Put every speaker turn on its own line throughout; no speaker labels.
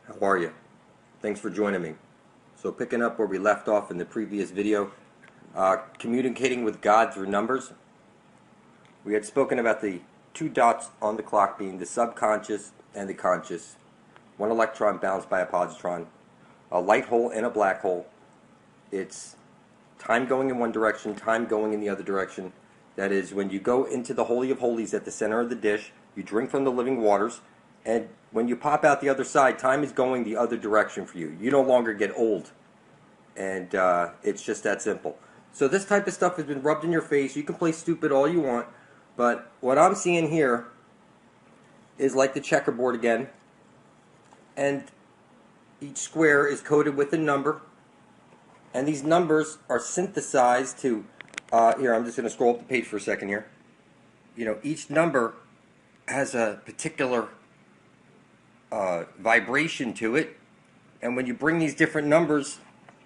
How are you? Thanks for joining me. So picking up where we left off in the previous video, communicating with God through numbers, we had spoken about the two dots on the clock being the subconscious and the conscious, one electron bounced by a positron, a light hole and a black hole. It's time going in one direction, time going in the other direction. That is, when you go into the Holy of Holies at the center of the dish, you drink from the living waters, and when you pop out the other side, time is going the other direction for you. You no longer get old. And it's just that simple. So this type of stuff has been rubbed in your face. You can play stupid all you want, but what I'm seeing here is like the checkerboard again. And each square is coded with a number. And these numbers are synthesized to, here, I'm just going to scroll up the page for a second here. You know, each number has a particular vibration to it. And when you bring these different numbers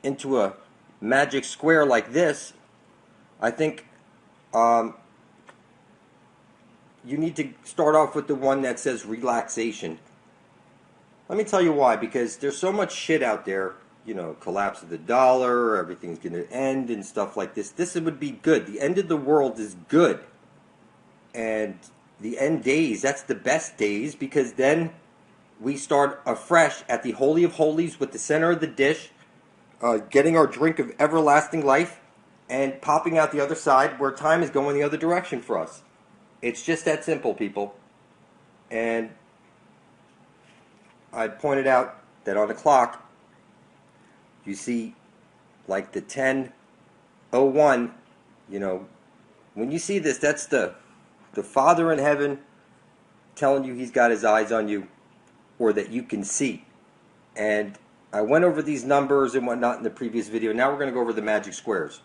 into a magic square like this, I think you need to start off with the one that says relaxation. Let me tell you why. Because there's so much shit out there. You know, collapse of the dollar, everything's going to end and stuff like this. This would be good. The end of the world is good. And the end days, that's the best days, because then we start afresh at the Holy of Holies with the center of the dish, getting our drink of everlasting life, and popping out the other side where time is going the other direction for us. It's just that simple, people. And I pointed out that on the clock, you see, like the 10:01, you know, when you see this, that's the Father in heaven telling you He's got His eyes on you, or that you can see. And I went over these numbers and whatnot in the previous video. Now we're going to go over the magic squares.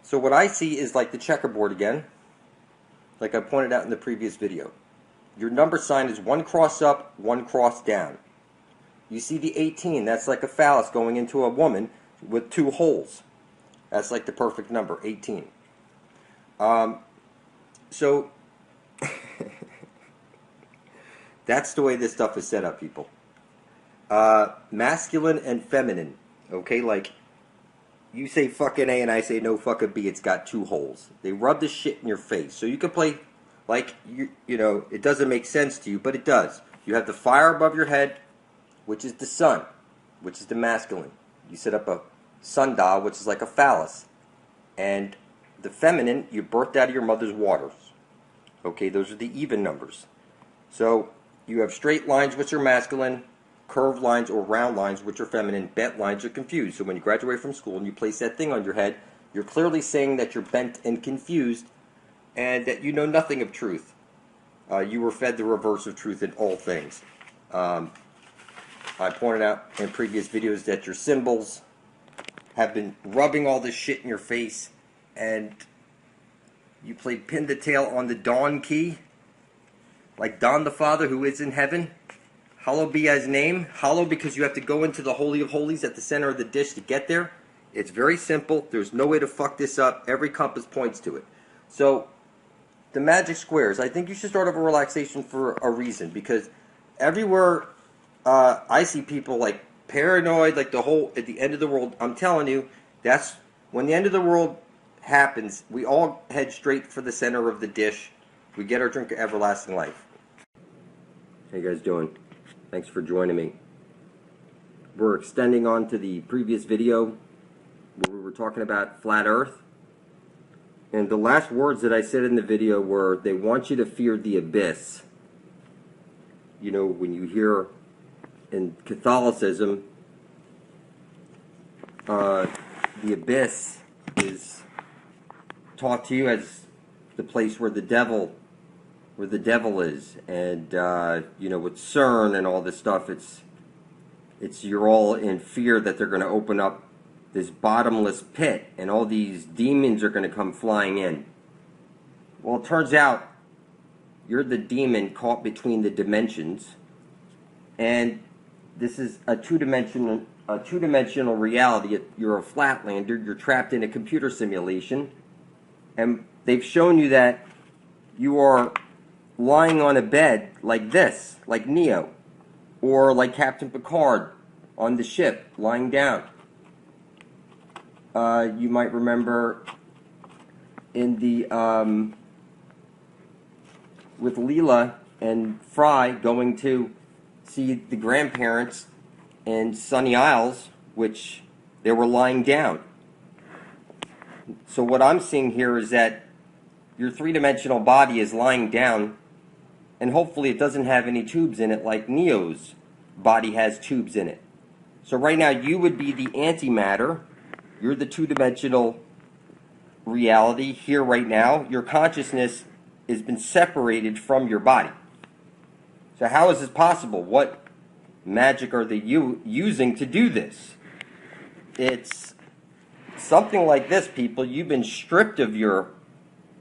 So what I see is like the checkerboard again, like I pointed out in the previous video. Your number sign is one cross up, one cross down. You see the 18, that's like a phallus going into a woman with two holes. That's like the perfect number, 18. So, that's the way this stuff is set up, people. Masculine and feminine, okay? Like, you say fucking A and I say no fucking B, it's got two holes. They rub this shit in your face. So you can play, like, you know, it doesn't make sense to you, but it does. You have the fire above your head, which is the sun, which is the masculine. You set up a sundial, which is like a phallus. And the feminine, you birthed out of your mother's waters. Okay, those are the even numbers. So you have straight lines, which are masculine, curved lines or round lines, which are feminine, bent lines are confused. So when you graduate from school and you place that thing on your head, you're clearly saying that you're bent and confused and that you know nothing of truth. You were fed the reverse of truth in all things. I pointed out in previous videos that your symbols have been rubbing all this shit in your face, and you played pin the tail on the Dawn key, like Don the Father who is in heaven. Hallowed be His name. Hallowed because you have to go into the Holy of Holies at the center of the dish to get there. It's very simple. There's no way to fuck this up. Every compass points to it. So, the magic squares. I think you should start over relaxation for a reason, because everywhere I see people like paranoid, like the whole, at the end of the world. I'm telling you, that's when the end of the world happens. We all head straight for the center of the dish. We get our drink of everlasting life. How you guys doing? Thanks for joining me. We're extending on to the previous video where we were talking about flat Earth. And the last words that I said in the video were, they want you to fear the abyss. You know, when you hear in Catholicism, the abyss is taught to you as the place where the devil is, and you know, with CERN and all this stuff, it's you're all in fear that they're going to open up this bottomless pit and all these demons are going to come flying in. Well, it turns out you're the demon caught between the dimensions, and this is a two-dimensional reality. You're a flatlander. You're trapped in a computer simulation, and they've shown you that you are lying on a bed like this, like Neo. or like Captain Picard on the ship, lying down. You might remember in the with Leela and Fry going to see the grandparents in Sunny Isles, which they were lying down. So what I'm seeing here is that your three-dimensional body is lying down, and hopefully it doesn't have any tubes in it like Neo's body has tubes in it. So right now you would be the antimatter. You're the two-dimensional reality here right now. Your consciousness has been separated from your body. So how is this possible? What magic are they using to do this? It's something like this, people. You've been stripped of your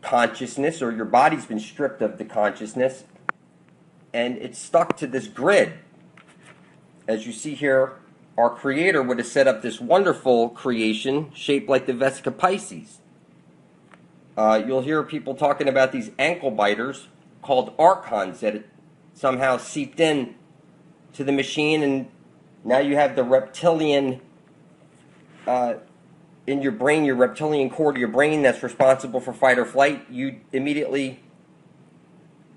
consciousness, or your body's been stripped of the consciousness, and it's stuck to this grid. As you see here, our creator would have set up this wonderful creation shaped like the Vesica Pisces. You'll hear people talking about these ankle biters called archons that somehow seeped in to the machine, and now you have the reptilian in your brain, your reptilian core to your brain that's responsible for fight or flight. You immediately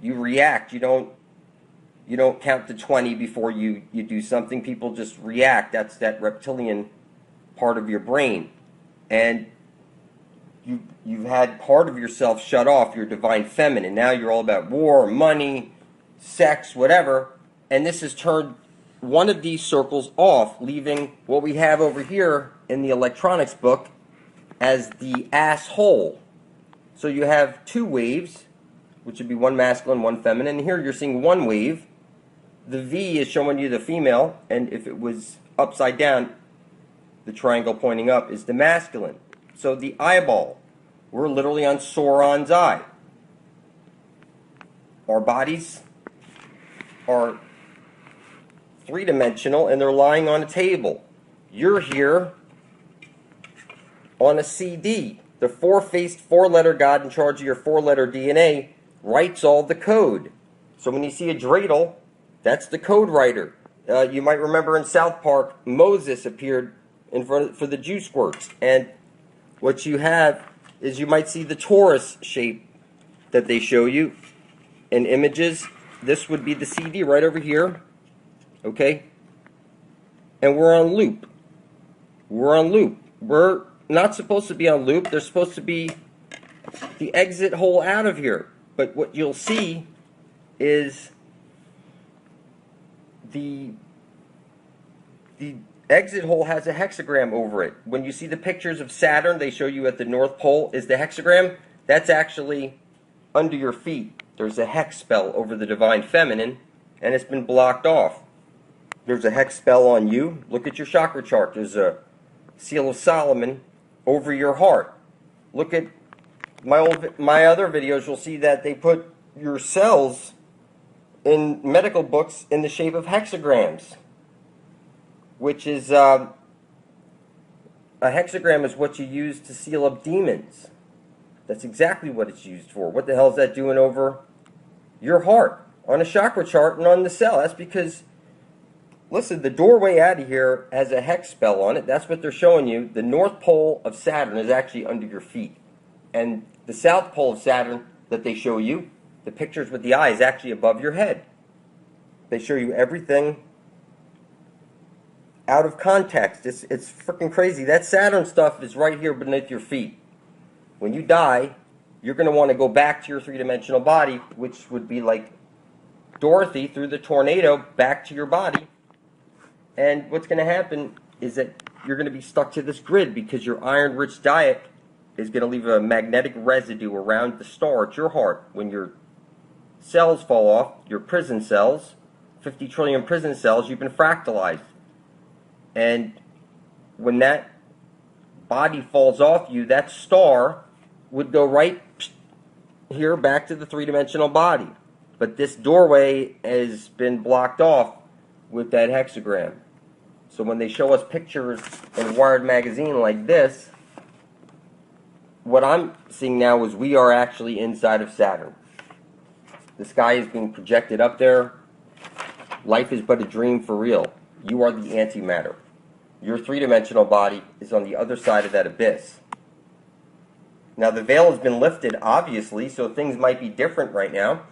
react. You don't count to 20 before you do something. People just react. That's that reptilian part of your brain. And you've had part of yourself shut off, your divine feminine. Now you're all about war, money, sex, whatever. And this has turned one of these circles off, leaving what we have over here in the electronics book as the asshole. So you have two waves, which would be one masculine, one feminine. And here you're seeing one wave. The V is showing you the female, and if it was upside down, the triangle pointing up is the masculine. So the eyeball, we're literally on Sauron's eye. Our bodies are three-dimensional, and they're lying on a table. You're here on a CD. The four-faced, four-letter God in charge of your four-letter DNA writes all the code. So when you see a dreidel, that's the code writer. You might remember in South Park, Moses appeared in front for the juice squirts. And what you have is you might see the torus shape that they show you in images. This would be the CD right over here. Okay? And we're on loop. We're on loop. We're not supposed to be on loop. There's supposed to be the exit hole out of here. But what you'll see is the exit hole has a hexagram over it. When you see the pictures of Saturn, they show you at the North Pole is the hexagram. That's actually under your feet. There's a hex spell over the divine feminine, and it's been blocked off. There's a hex spell on you. Look at your chakra chart. There's a seal of Solomon over your heart. Look at my other videos. You'll see that they put your cells in medical books in the shape of hexagrams, which is a hexagram is what you use to seal up demons. That's exactly what it's used for. What the hell is that doing over your heart on a chakra chart and on the cell? That's because, listen, the doorway out of here has a hex spell on it. That's what they're showing you. The North Pole of Saturn is actually under your feet. And the South Pole of Saturn that they show you, the pictures with the eye, is actually above your head. They show you everything out of context. It's freaking crazy. That Saturn stuff is right here beneath your feet. When you die, you're going to want to go back to your three-dimensional body, which would be like Dorothy through the tornado back to your body. And what's going to happen is that you're going to be stuck to this grid because your iron-rich diet is going to leave a magnetic residue around the star at your heart. When your cells fall off, your prison cells, 50 trillion prison cells, you've been fractalized. And when that body falls off you, that star would go right here back to the three-dimensional body. But this doorway has been blocked off with that hexagram. So when they show us pictures in Wired magazine like this, what I'm seeing now is we are actually inside of Saturn. The sky is being projected up there. Life is but a dream for real. You are the antimatter. Your three-dimensional body is on the other side of that abyss. Now, the veil has been lifted, obviously, so things might be different right now.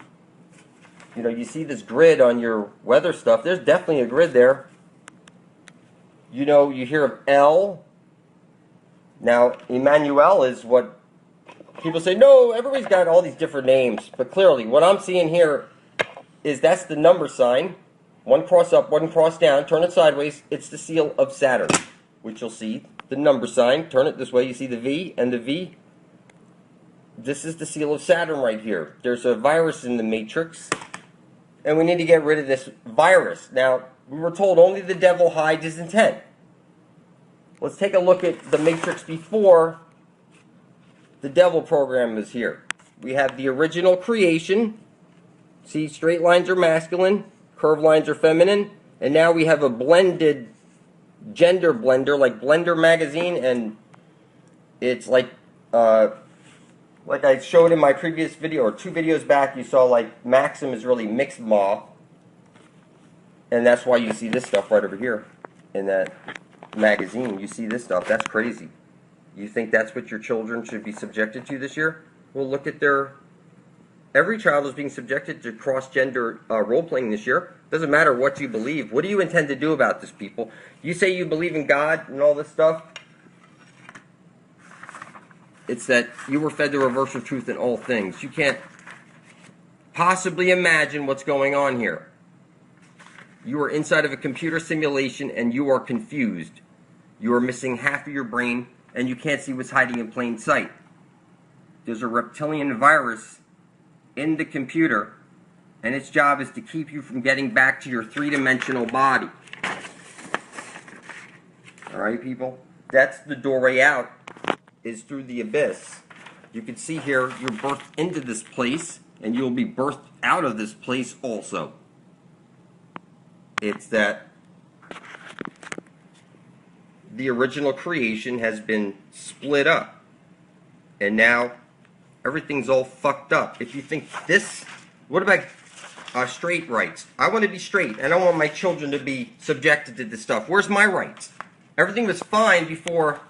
You know, you see this grid on your weather stuff. There's definitely a grid there. You know, you hear of L. Now, Emmanuel is what people say, no, everybody's got all these different names. But clearly, what I'm seeing here is that's the number sign. One cross up, one cross down. Turn it sideways. It's the seal of Saturn, which you'll see. The number sign. Turn it this way. You see the V and the V. This is the seal of Saturn right here. There's a virus in the matrix, and we need to get rid of this virus. Now, we were told only the devil hides his intent. Let's take a look at the matrix before the devil program is here. We have the original creation. See, straight lines are masculine, curved lines are feminine, and now we have a blended gender blender, like Blender magazine, and it's like I showed in my previous video, or 2 videos back, you saw like Maxim is really mixed maw, and that's why you see this stuff right over here in that magazine. You see this stuff. That's crazy. You think that's what your children should be subjected to this year? Well, look at their... Every child is being subjected to cross-gender role-playing this year. Doesn't matter what you believe. What do you intend to do about this, people? You say you believe in God and all this stuff. It's that you were fed the reverse of truth in all things. You can't possibly imagine what's going on here. You are inside of a computer simulation and you are confused. You are missing half of your brain and you can't see what's hiding in plain sight. There's a reptilian virus in the computer, and its job is to keep you from getting back to your three-dimensional body. Alright, people? That's the doorway out, is through the abyss. You can see here, you're birthed into this place, and you'll be birthed out of this place also. It's that the original creation has been split up, and now everything's all fucked up. If you think this... What about straight rights? I want to be straight, and I want my children to be subjected to this stuff. Where's my rights? Everything was fine before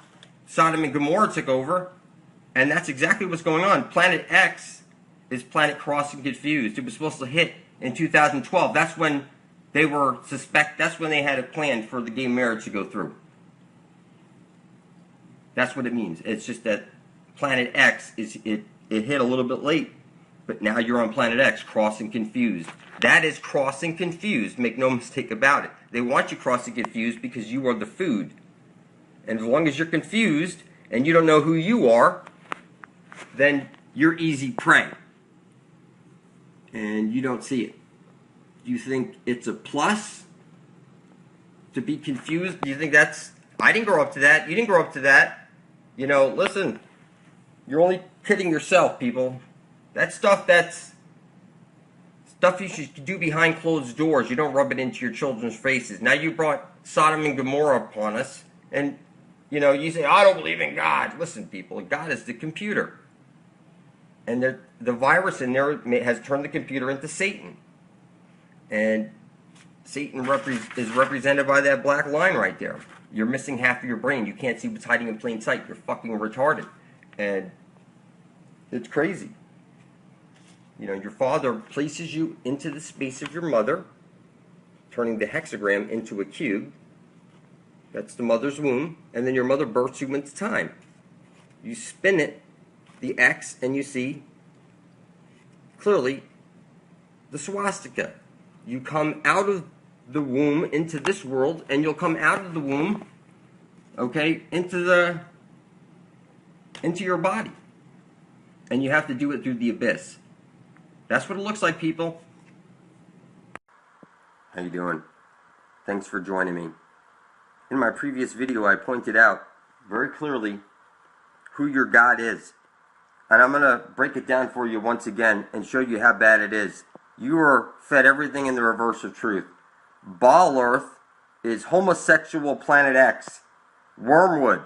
Sodom and Gomorrah took over, and that's exactly what's going on. Planet X is Planet Crossing Confused. It was supposed to hit in 2012. That's when they were that's when they had a plan for the gay marriage to go through. That's what it means. It's just that Planet X it hit a little bit late, but now you're on Planet X, crossing confused. That is crossing confused. Make no mistake about it. They want you crossing confused because you are the food. And as long as you're confused and you don't know who you are, then you're easy prey. And you don't see it. Do you think it's a plus to be confused? Do you think that's... I didn't grow up to that. You didn't grow up to that. You know, listen... You're only kidding yourself, people. That's stuff you should do behind closed doors. You don't rub it into your children's faces. Now you brought Sodom and Gomorrah upon us, and, you know, you say, I don't believe in God. Listen, people, God is the computer. And the virus in there has turned the computer into Satan. And Satan is represented by that black line right there. You're missing half of your brain. You can't see what's hiding in plain sight. You're fucking retarded. And it's crazy. You know, your father places you into the space of your mother, turning the hexagram into a cube. That's the mother's womb. And then your mother births you into time. You spin it, the X, and you see clearly the swastika. You come out of the womb into this world, and you'll come out of the womb, okay, into your body. And you have to do it through the abyss. That's what it looks like, people. How you doing? Thanks for joining me. In my previous video, I pointed out very clearly who your God is. And I'm going to break it down for you once again and show you how bad it is. You are fed everything in the reverse of truth. Baal Earth is homosexual Planet X. Wormwood.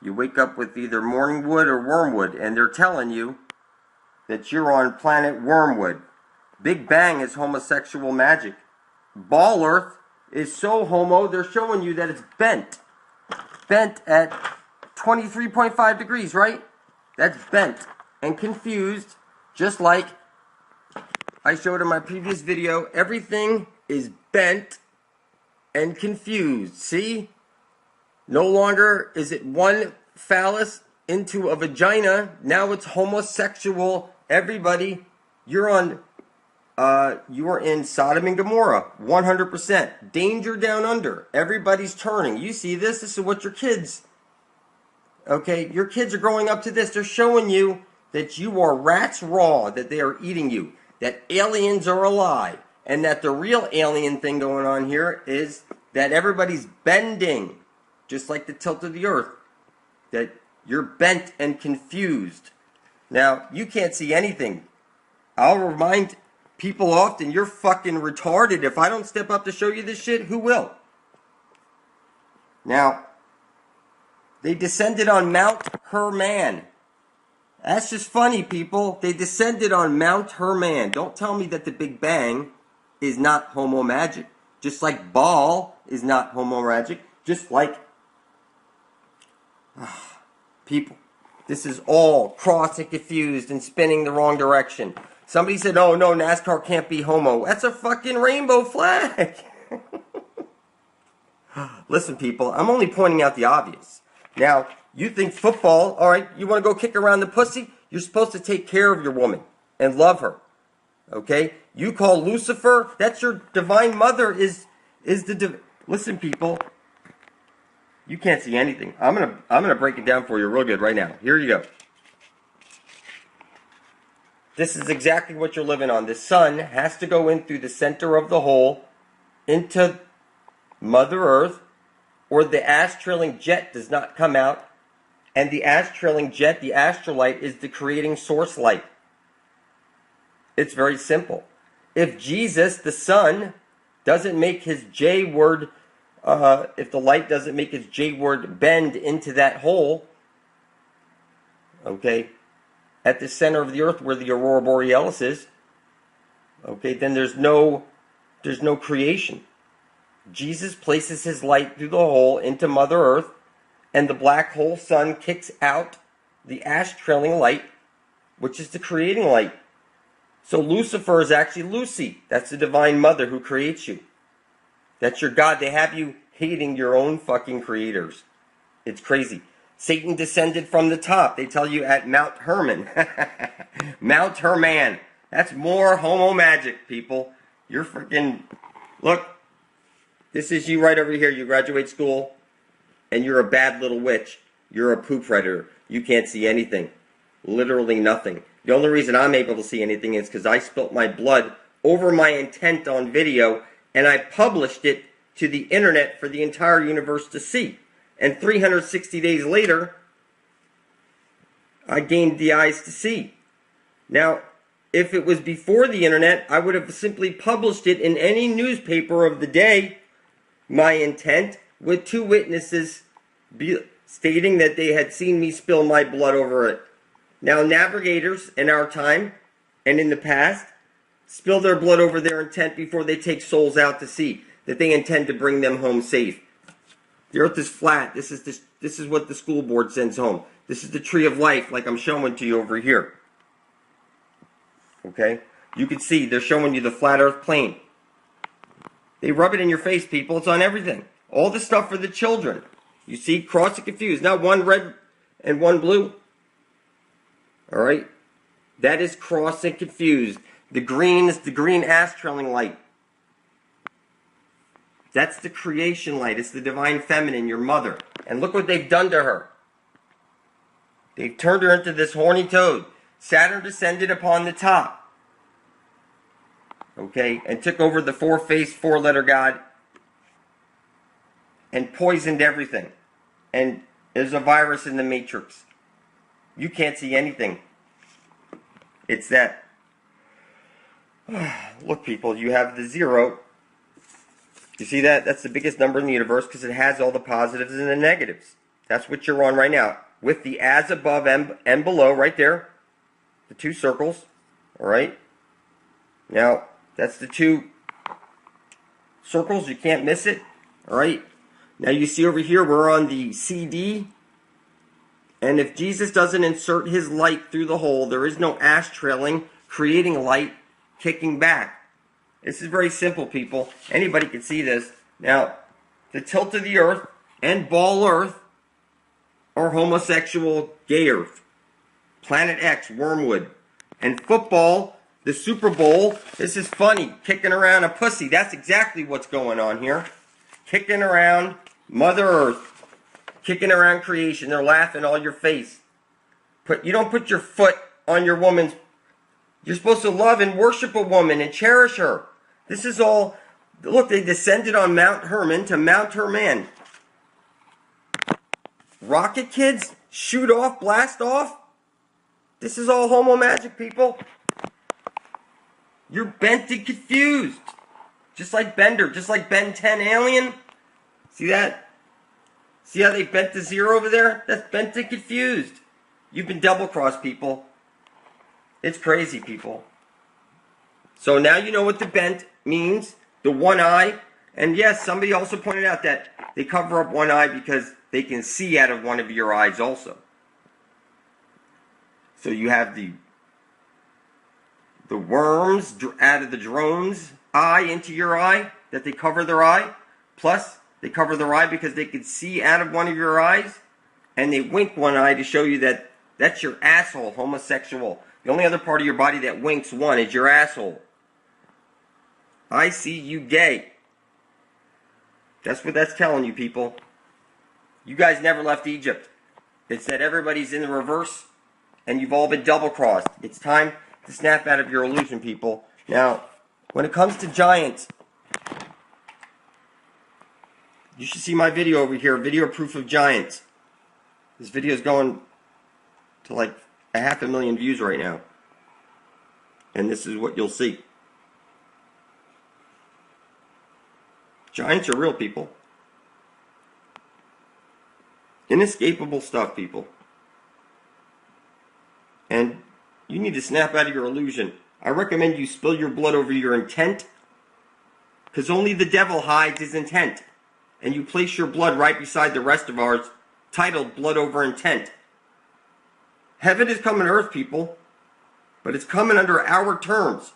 You wake up with either morningwood or wormwood, and they're telling you that you're on planet Wormwood. Big Bang is homosexual magic. ball earth is so homo, they're showing you that it's bent. Bent at 23.5 degrees, right? That's bent and confused, just like I showed in my previous video. Everything is bent and confused. See? No longer is it one phallus into a vagina. Now it's homosexual. Everybody, you are in Sodom and Gomorrah, 100%. Danger down under. Everybody's turning. You see this? This is what your kids, okay, your kids are growing up to this. They're showing you that you are rats raw, that they are eating you, that aliens are a lie, and that the real alien thing going on here is that everybody's bending, just like the tilt of the earth, that you're bent and confused. Now, you can't see anything. I'll remind people often, you're fucking retarded. If I don't step up to show you this shit, who will? Now, they descended on Mount Herman. That's just funny, people. They descended on Mount Herman. Don't tell me that the Big Bang is not homo magic. Just like Baal is not homo magic. Just like... people, this is all cross and confused and spinning the wrong direction. Somebody said, oh no, NASCAR can't be homo. That's a fucking rainbow flag. Listen, people, I'm only pointing out the obvious. Now, you think football, alright, you want to go kick around the pussy? You're supposed to take care of your woman and love her. Okay? You call Lucifer, that's your divine mother, listen, people, you can't see anything. I'm gonna break it down for you real good right now. Here you go. This is exactly what you're living on. The sun has to go in through the center of the hole into Mother Earth, or the ash-trailing jet does not come out. And the ash-trailing jet, the astrolight, is the creating source light. It's very simple. If Jesus, the sun, doesn't make his J word, if the light doesn't make its J word bend into that hole, okay, at the center of the earth where the aurora borealis is, okay, then there's no creation. Jesus places his light through the hole into Mother Earth, and the black hole sun kicks out the ash-trailing light, which is the creating light. So Lucifer is actually Lucy. That's the divine mother who creates you. That's your God. They have you hating your own fucking creators. It's crazy. Satan descended from the top. They tell you at Mount Herman. Mount Herman. That's more homo magic, people. You're freaking... Look, this is you right over here. You graduate school, and you're a bad little witch. You're a poop predator. You can't see anything. Literally nothing. The only reason I'm able to see anything is because I spilt my blood over my intent on video, and I published it to the internet for the entire universe to see. And 360 days later, I gained the eyes to see. Now, if it was before the internet, I would have simply published it in any newspaper of the day, my intent, with 2 witnesses stating that they had seen me spill my blood over it. Now, navigators in our time and in the past spill their blood over their intent before they take souls out to sea, that they intend to bring them home safe. The earth is flat. This is what the school board sends home. This is the tree of life, like I'm showing to you over here. Okay? You can see they're showing you the flat earth plane. They rub it in your face, people. It's on everything. All the stuff for the children. You see, cross and confused. Now one red and one blue. All right? That is cross and confused. The green is the green ash-trailing light. That's the creation light. It's the divine feminine, your mother. And look what they've done to her. They've turned her into this horny toad. Saturn descended upon the top. Okay? And took over the 4-faced, 4-letter God. And poisoned everything. And there's a virus in the matrix. You can't see anything. It's that. Look, people, you have the 0. You see that? That's the biggest number in the universe because it has all the positives and the negatives. That's what you're on right now. With the as above and below right there. The 2 circles. Alright? Now, that's the 2 circles. You can't miss it. All right. Now you see over here, we're on the CD. And if Jesus doesn't insert his light through the hole, there is no ash trailing, creating light, kicking back. This is very simple, people. Anybody can see this. Now, the tilt of the earth and ball earth are homosexual gay earth. Planet X, wormwood. And football, the Super Bowl, this is funny, kicking around a pussy. That's exactly what's going on here. Kicking around Mother Earth. Kicking around creation. They're laughing all your face. You don't put your foot on your woman's. You're supposed to love and worship a woman and cherish her. This is all. Look, they descended on Mount Hermon to Mount Herman. Rocket kids? Shoot off, blast off? This is all homo magic, people. You're bent and confused. Just like Bender, just like Ben 10 Alien. See that? See how they bent the zero over there? That's bent and confused. You've been double-crossed, people. It's crazy, people. So now you know what the bent means. The one eye. And yes, somebody also pointed out that they cover up one eye because they can see out of one of your eyes also. So you have the worms out of the drone's eye into your eye, that they cover their eye. Plus, they cover their eye because they can see out of one of your eyes. And they wink one eye to show you that that's your asshole, homosexual. The only other part of your body that winks one is your asshole. I see you gay. That's what that's telling you, people. You guys never left Egypt. It said everybody's in the reverse, and you've all been double-crossed. It's time to snap out of your illusion, people. Now, when it comes to giants, you should see my video over here, video proof of giants. This video is going to like 500,000 views right now. And this is what you'll see. Giants are real, people. Inescapable stuff, people. And you need to snap out of your illusion. I recommend you spill your blood over your intent, because only the devil hides his intent. And you place your blood right beside the rest of ours, titled Blood Over Intent. Heaven is coming to earth, people, but it's coming under our terms.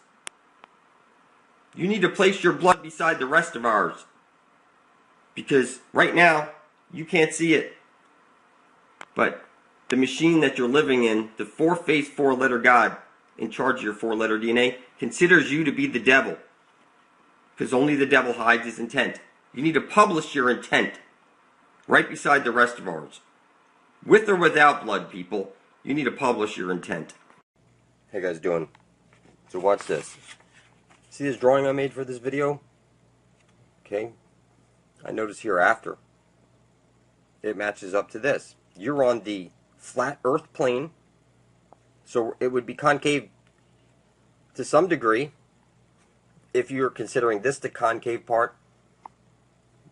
You need to place your blood beside the rest of ours, because right now, you can't see it. But the machine that you're living in, the four-faced, four-letter God in charge of your four-letter DNA, considers you to be the devil. Because only the devil hides his intent. You need to publish your intent right beside the rest of ours. With or without blood, people, you need to publish your intent. Hey guys, doing? So watch this. See this drawing I made for this video? Okay. I notice here after, it matches up to this. You're on the flat earth plane, so it would be concave to some degree if you're considering this the concave part.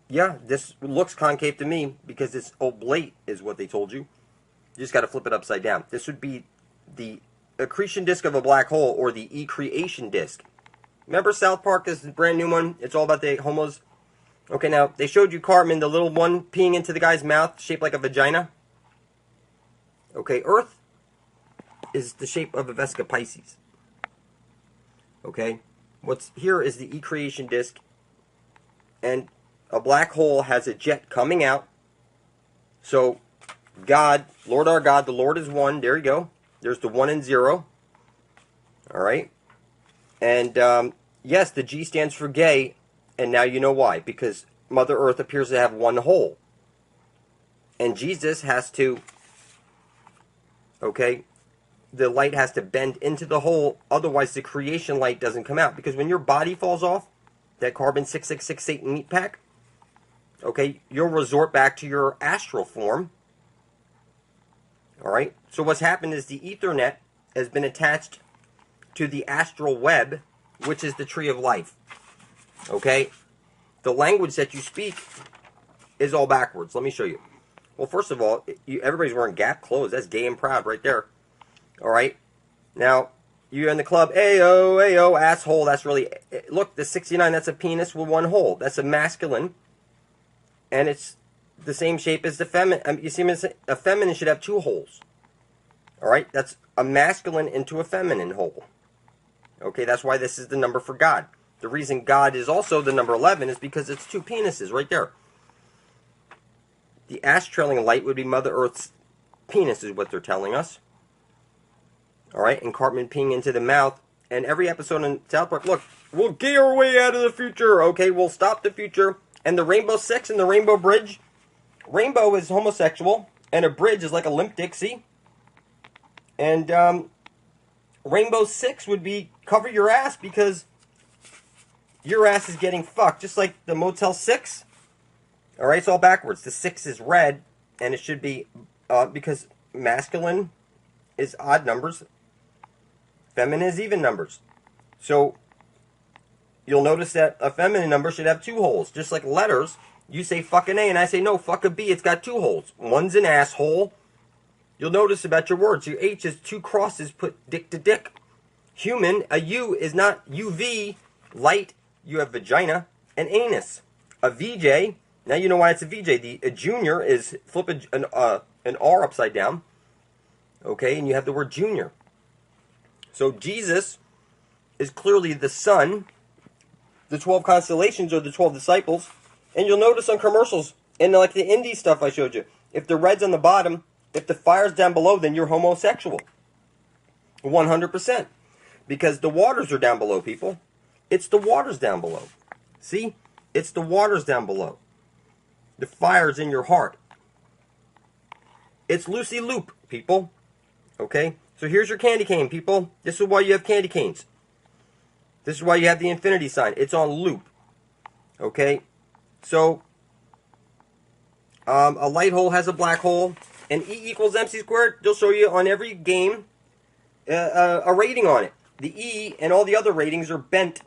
Yeah, this looks concave to me because it's oblate is what they told you. You just got to flip it upside down. This would be the accretion disk of a black hole, or the ecreation disk. Remember South Park, this is a brand new one. It's all about the homos. Okay, now, they showed you Cartman, the little one, peeing into the guy's mouth, shaped like a vagina. Okay, Earth is the shape of a Vesca Pisces. Okay, what's here is the ecreation disk, and a black hole has a jet coming out. So, God, Lord our God, the Lord is one. There you go. There's the 1 and 0. Alright. And, yes, the G stands for gay. And now you know why. Because Mother Earth appears to have one hole. And Jesus has to, okay, the light has to bend into the hole. Otherwise, the creation light doesn't come out. Because when your body falls off, that carbon 6668 meat pack, okay, you'll resort back to your astral form. Alright, so what's happened is the Ethernet has been attached to the astral web, which is the tree of life. Okay, the language that you speak is all backwards. Let me show you. Well, first of all, everybody's wearing Gap clothes. That's gay and proud right there. Alright, now,
You're in the club, ayo, ayo, asshole. That's really, look, the 69, that's a penis with one hole. That's a masculine. And it's the same shape as the feminine. You see, a feminine should have two holes. All right? That's a masculine into a feminine hole. Okay, that's why this is the number for God. The reason God is also the number 11 is because it's two penises right there. The ash trailing light would be Mother Earth's penis, is what they're telling us. All right, and Cartman peeing into the mouth. And every episode in South Park, look, we'll gay our way out of the future. Okay, we'll stop the future. And the Rainbow Six and the Rainbow Bridge. Rainbow is homosexual, and a bridge is like a limp Dixie. And Rainbow Six would be cover your ass because your ass is getting fucked, just like the Motel 6. All right, it's all backwards. The 6 is red, and it should be because masculine is odd numbers, feminine is even numbers. So you'll notice that a feminine number should have two holes, just like letters. You say fucking A, and I say no, fuck a B. It's got two holes. One's an asshole. You'll notice about your words. Your H is two crosses put dick to dick. Human, a U is not UV, light. You have vagina and anus. A VJ, now you know why it's a VJ. A junior is flip an R upside down. Okay, and you have the word junior. So Jesus is clearly the Son. The 12 constellations are the 12 disciples. And you'll notice on commercials, and like the indie stuff I showed you, if the red's on the bottom, if the fire's down below, then you're homosexual. 100%. Because the waters are down below, people. It's the waters down below. See? It's the waters down below. The fire's in your heart. It's Lucy Loop, people. Okay? So here's your candy cane, people. This is why you have candy canes. This is why you have the infinity sign. It's on loop. Okay? So, a light hole has a black hole. And E equals MC squared, they'll show you on every game a rating on it. The E and all the other ratings are bent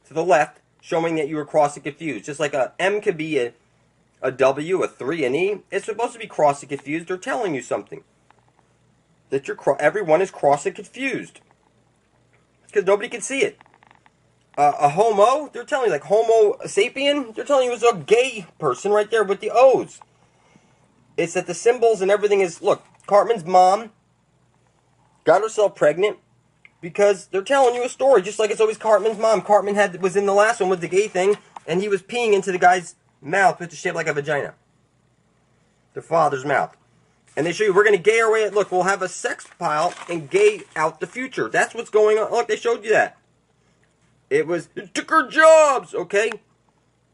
to the left, showing that you were cross and confused. Just like a M could be a W, a 3, an E. It's supposed to be cross and confused. They're telling you something. That everyone is cross and confused. Because nobody can see it. A homo, they're telling you, like homo sapien, they're telling you it's a gay person right there with the O's. It's that the symbols and everything is, look, Cartman's mom got herself pregnant because they're telling you a story, just like it's always Cartman's mom. Cartman was in the last one with the gay thing, and he was peeing into the guy's mouth with the shape like a vagina. The father's mouth. And they show you, we're going to gay our way, look, we'll have a sex pile and gay out the future. That's what's going on. Look, they showed you that. It took our jobs, okay?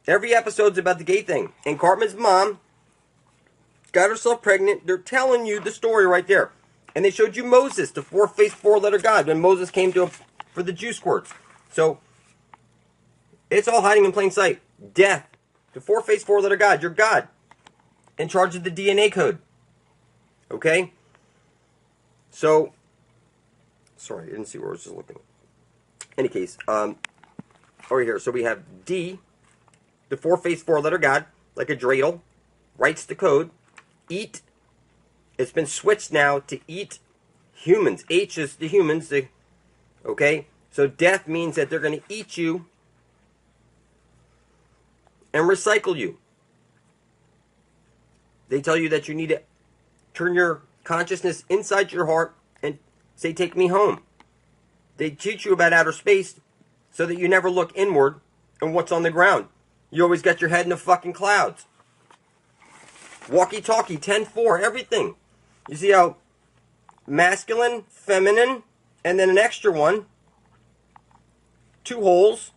Every episode's about the gay thing. And Cartman's mom got herself pregnant. They're telling you the story right there. And they showed you Moses, the four-faced, four-letter God, when Moses came to him for the juice squirts. So, it's all hiding in plain sight. Death, the four-faced, four-letter God, you're God, in charge of the DNA code. Okay? So, sorry, I didn't see where I was just looking. Any case, over here, so we have D, the four-faced, four-letter God, like a dreidel, writes the code. Eat, it's been switched now to eat humans. H is the humans, okay? So death means that they're going to eat you and recycle you. They tell you that you need to turn your consciousness inside your heart and say, take me home. They teach you about outer space so that you never look inward and what's on the ground. You always got your head in the fucking clouds. Walkie-talkie, 10-4, everything. You see how masculine, feminine, and then an extra one. Two holes.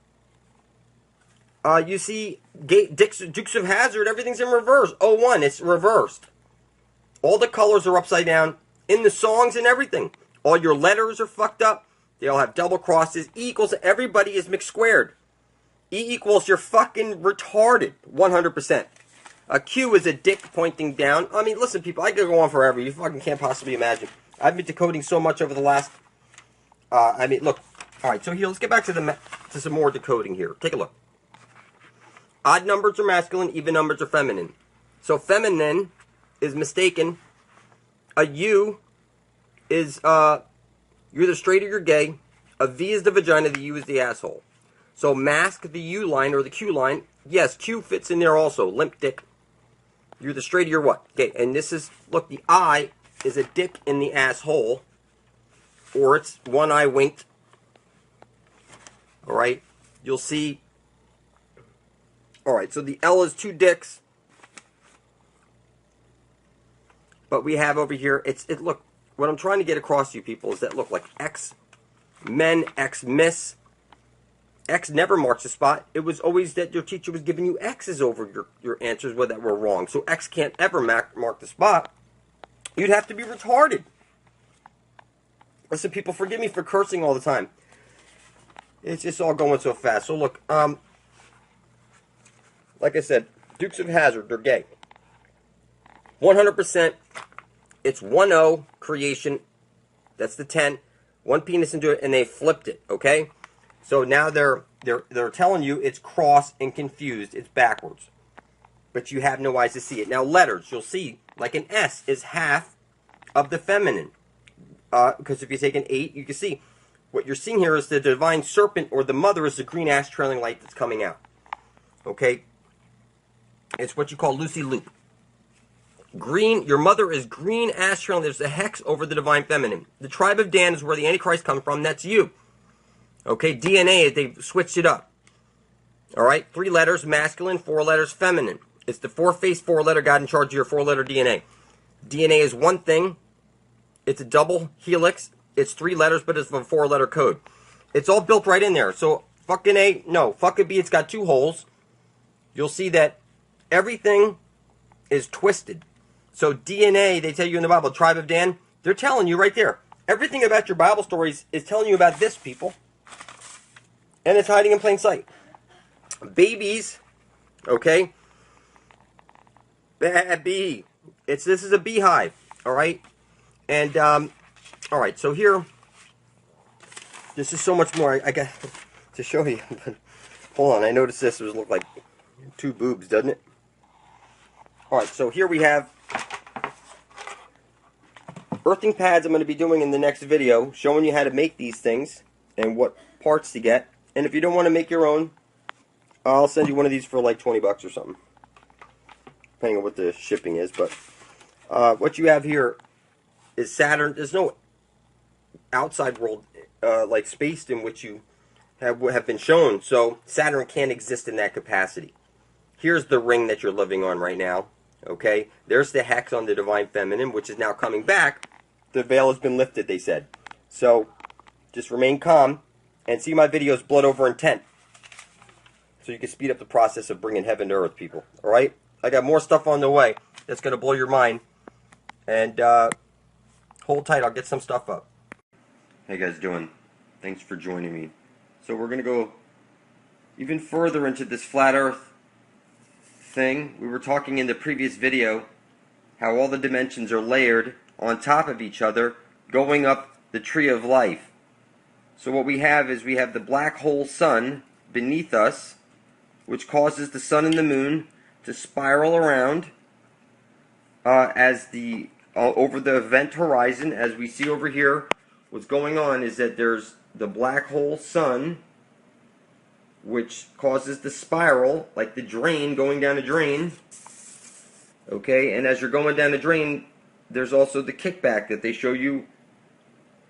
You see Dukes of Hazzard, everything's in reverse. 01, it's reversed. All the colors are upside down in the songs and everything. All your letters are fucked up. They all have double crosses. E equals everybody is mixed squared. E equals you're fucking retarded. 100%. A Q is a dick pointing down. I mean, listen, people, I could go on forever. You fucking can't possibly imagine. I've been decoding so much over the last... I mean, look. All right, so here, let's get back to some more decoding here. Take a look. Odd numbers are masculine, even numbers are feminine. So feminine is mistaken. A U is, you're either straight or you're gay. A V is the vagina, the U is the asshole. So mask the U line or the Q line. Yes, Q fits in there also. Limp dick. You're the straight or you're what? Okay, and this is, look, the I is a dick in the asshole. Or it's one eye winked. Alright, you'll see. Alright, so the L is two dicks. But we have over here, look, what I'm trying to get across to you people is that, look, like X men, X miss. X never marks a spot. It was always that your teacher was giving you X's over your answers that were wrong. So X can't ever mark the spot. You'd have to be retarded. Listen, people, forgive me for cursing all the time. It's just all going so fast. So look, like I said, Dukes of Hazzard, they're gay. 100%, it's 1-0 creation. That's the 10. One penis into it, and they flipped it, okay? So now they're telling you it's cross and confused. It's backwards. But you have no eyes to see it. Now letters, you'll see, like an S is half of the feminine. Because if you take an 8, you can see what you're seeing here is the divine serpent, or the mother is the green ash trailing light that's coming out. Okay? It's what you call Lucy Loop. Green, your mother is green ash trailing. There's a hex over the divine feminine. The tribe of Dan is where the Antichrist comes from. That's you. Okay? DNA, they've switched it up. Alright? 3 letters, masculine, 4 letters, feminine. It's the 4-faced 4-letter God in charge of your 4-letter DNA. DNA is one thing. It's a double helix. It's 3 letters, but it's a 4-letter code. It's all built right in there. So, fucking A, no. Fucking B, it's got 2 holes. You'll see that everything is twisted. So DNA, they tell you in the Bible, tribe of Dan, they're telling you right there. Everything about your Bible stories is telling you about this, people. And it's hiding in plain sight. Babies, okay? B. This is a beehive, alright? And, alright, so here, this is so much more. I got to show you. Hold on, I noticed this was look like 2 boobs, doesn't it? Alright, so here we have earthing pads I'm going to be doing in the next video, showing you how to make these things and what parts to get. And if you don't want to make your own, I'll send you one of these for like 20 bucks or something, depending on what the shipping is. But what you have here is Saturn. There's no outside world like space in which you have been shown, so Saturn can't exist in that capacity. Here's the ring that you're living on right now. Okay, there's the hex on the divine feminine, which is now coming back. The veil has been lifted, they said. So just remain calm and see my videos, Blood Over Intent, so you can speed up the process of bringing heaven to earth, people. All right, I got more stuff on the way that's going to blow your mind, and hold tight, I'll get some stuff up. How you guys doing? Thanks for joining me. So we're going to go even further into this flat earth thing. We were talking in the previous video how all the dimensions are layered on top of each other, going up the tree of life. So what we have is we have the black hole sun beneath us, which causes the sun and the moon to spiral around as over the event horizon. As we see over here, what's going on is that there's the black hole sun, which causes the spiral, like the drain going down a drain. Okay, and as you're going down the drain, there's also the kickback that they show you.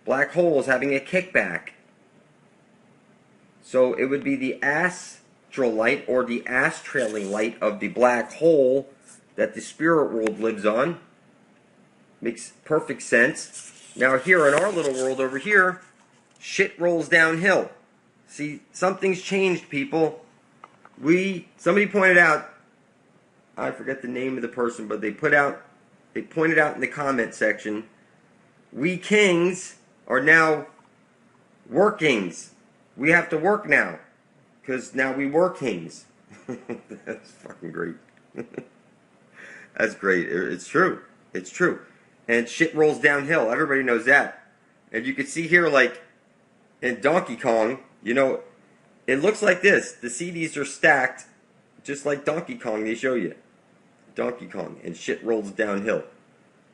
Black holes having a kickback. So it would be the astral light, or the astrailing light of the black hole that the spirit world lives on. Makes perfect sense. Now here in our little world over here, shit rolls downhill. See, something's changed, people. Somebody pointed out, I forget the name of the person, but they pointed out in the comment section, we kings are now workings. We have to work now, because now we were kings. That's fucking great. That's great. It's true. It's true. And shit rolls downhill. Everybody knows that. And you can see here, like, in Donkey Kong, you know, it looks like this. The CDs are stacked, just like Donkey Kong, they show you. Donkey Kong, and shit rolls downhill.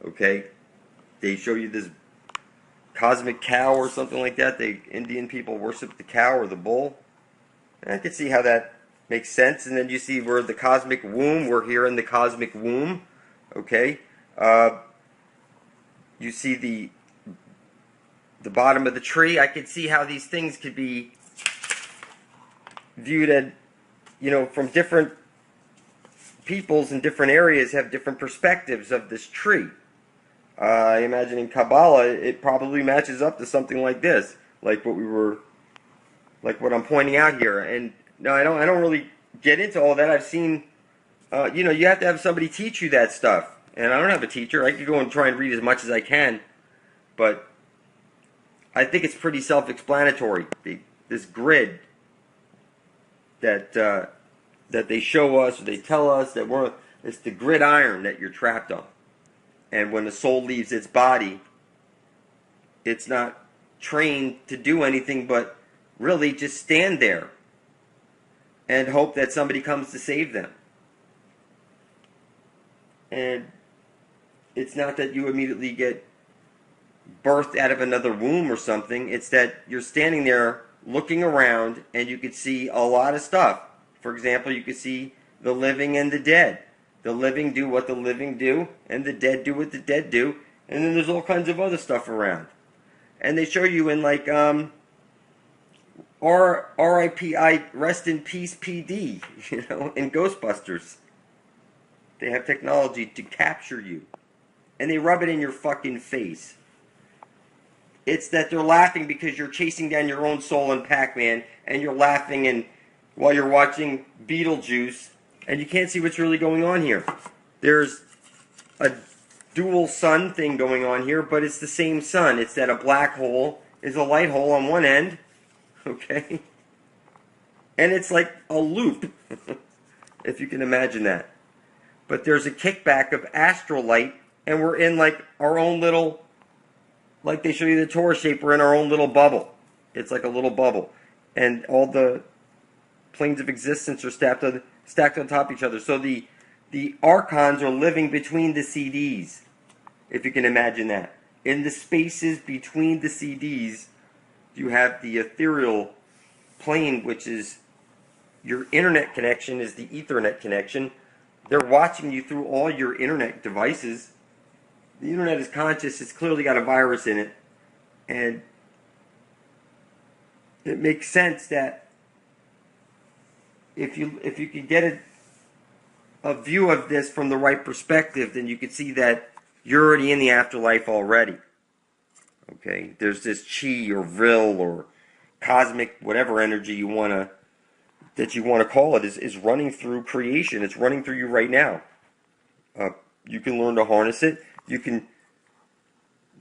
Okay? They show you this cosmic cow or something like that. The Indian people worship the cow or the bull. And I can see how that makes sense. And then you see we're the cosmic womb. We're here in the cosmic womb. Okay. You see the bottom of the tree. I can see how these things could be viewed at, from different peoples in different areas have different perspectives of this tree. I imagine in Kabbalah it probably matches up to something like this, like what I'm pointing out here. And no, I don't really get into all that. I've seen, you have to have somebody teach you that stuff, and I don't have a teacher. I could go and try and read as much as I can, but I think it's pretty self-explanatory. This grid that they show us, or they tell us that it's the gridiron that you're trapped on. And when the soul leaves its body, it's not trained to do anything but really just stand there and hope that somebody comes to save them. And it's not that you immediately get birthed out of another womb or something. It's that you're standing there looking around and you could see a lot of stuff. For example, you could see the living and the dead. The living do what the living do, and the dead do what the dead do, and then there's all kinds of other stuff around. And they show you in like R.I.P.I. Rest in Peace PD, in Ghostbusters. They have technology to capture you, and they rub it in your fucking face. It's that they're laughing because you're chasing down your own soul in Pac-Man, and you're laughing while you're watching Beetlejuice. And you can't see what's really going on here. There's a dual sun thing going on here, but it's the same sun. It's that a black hole is a light hole on one end, okay? And it's like a loop, if you can imagine that. But there's a kickback of astral light, and we're in like our own little, like they show you the Torah shape, we're in our own little bubble. It's like a little bubble. And all the planes of existence are stacked on top of each other. So the archons are living between the CDs, if you can imagine that. In the spaces between the CDs, you have the ethereal plane, which is your internet connection, is the Ethernet connection. They're watching you through all your internet devices. The internet is conscious. It's clearly got a virus in it. And it makes sense that if you could get a view of this from the right perspective, then you could see that you're already in the afterlife already. Okay, there's this chi or vril or cosmic whatever energy you want to call it is running through creation. It's running through you right now. You can learn to harness it. You can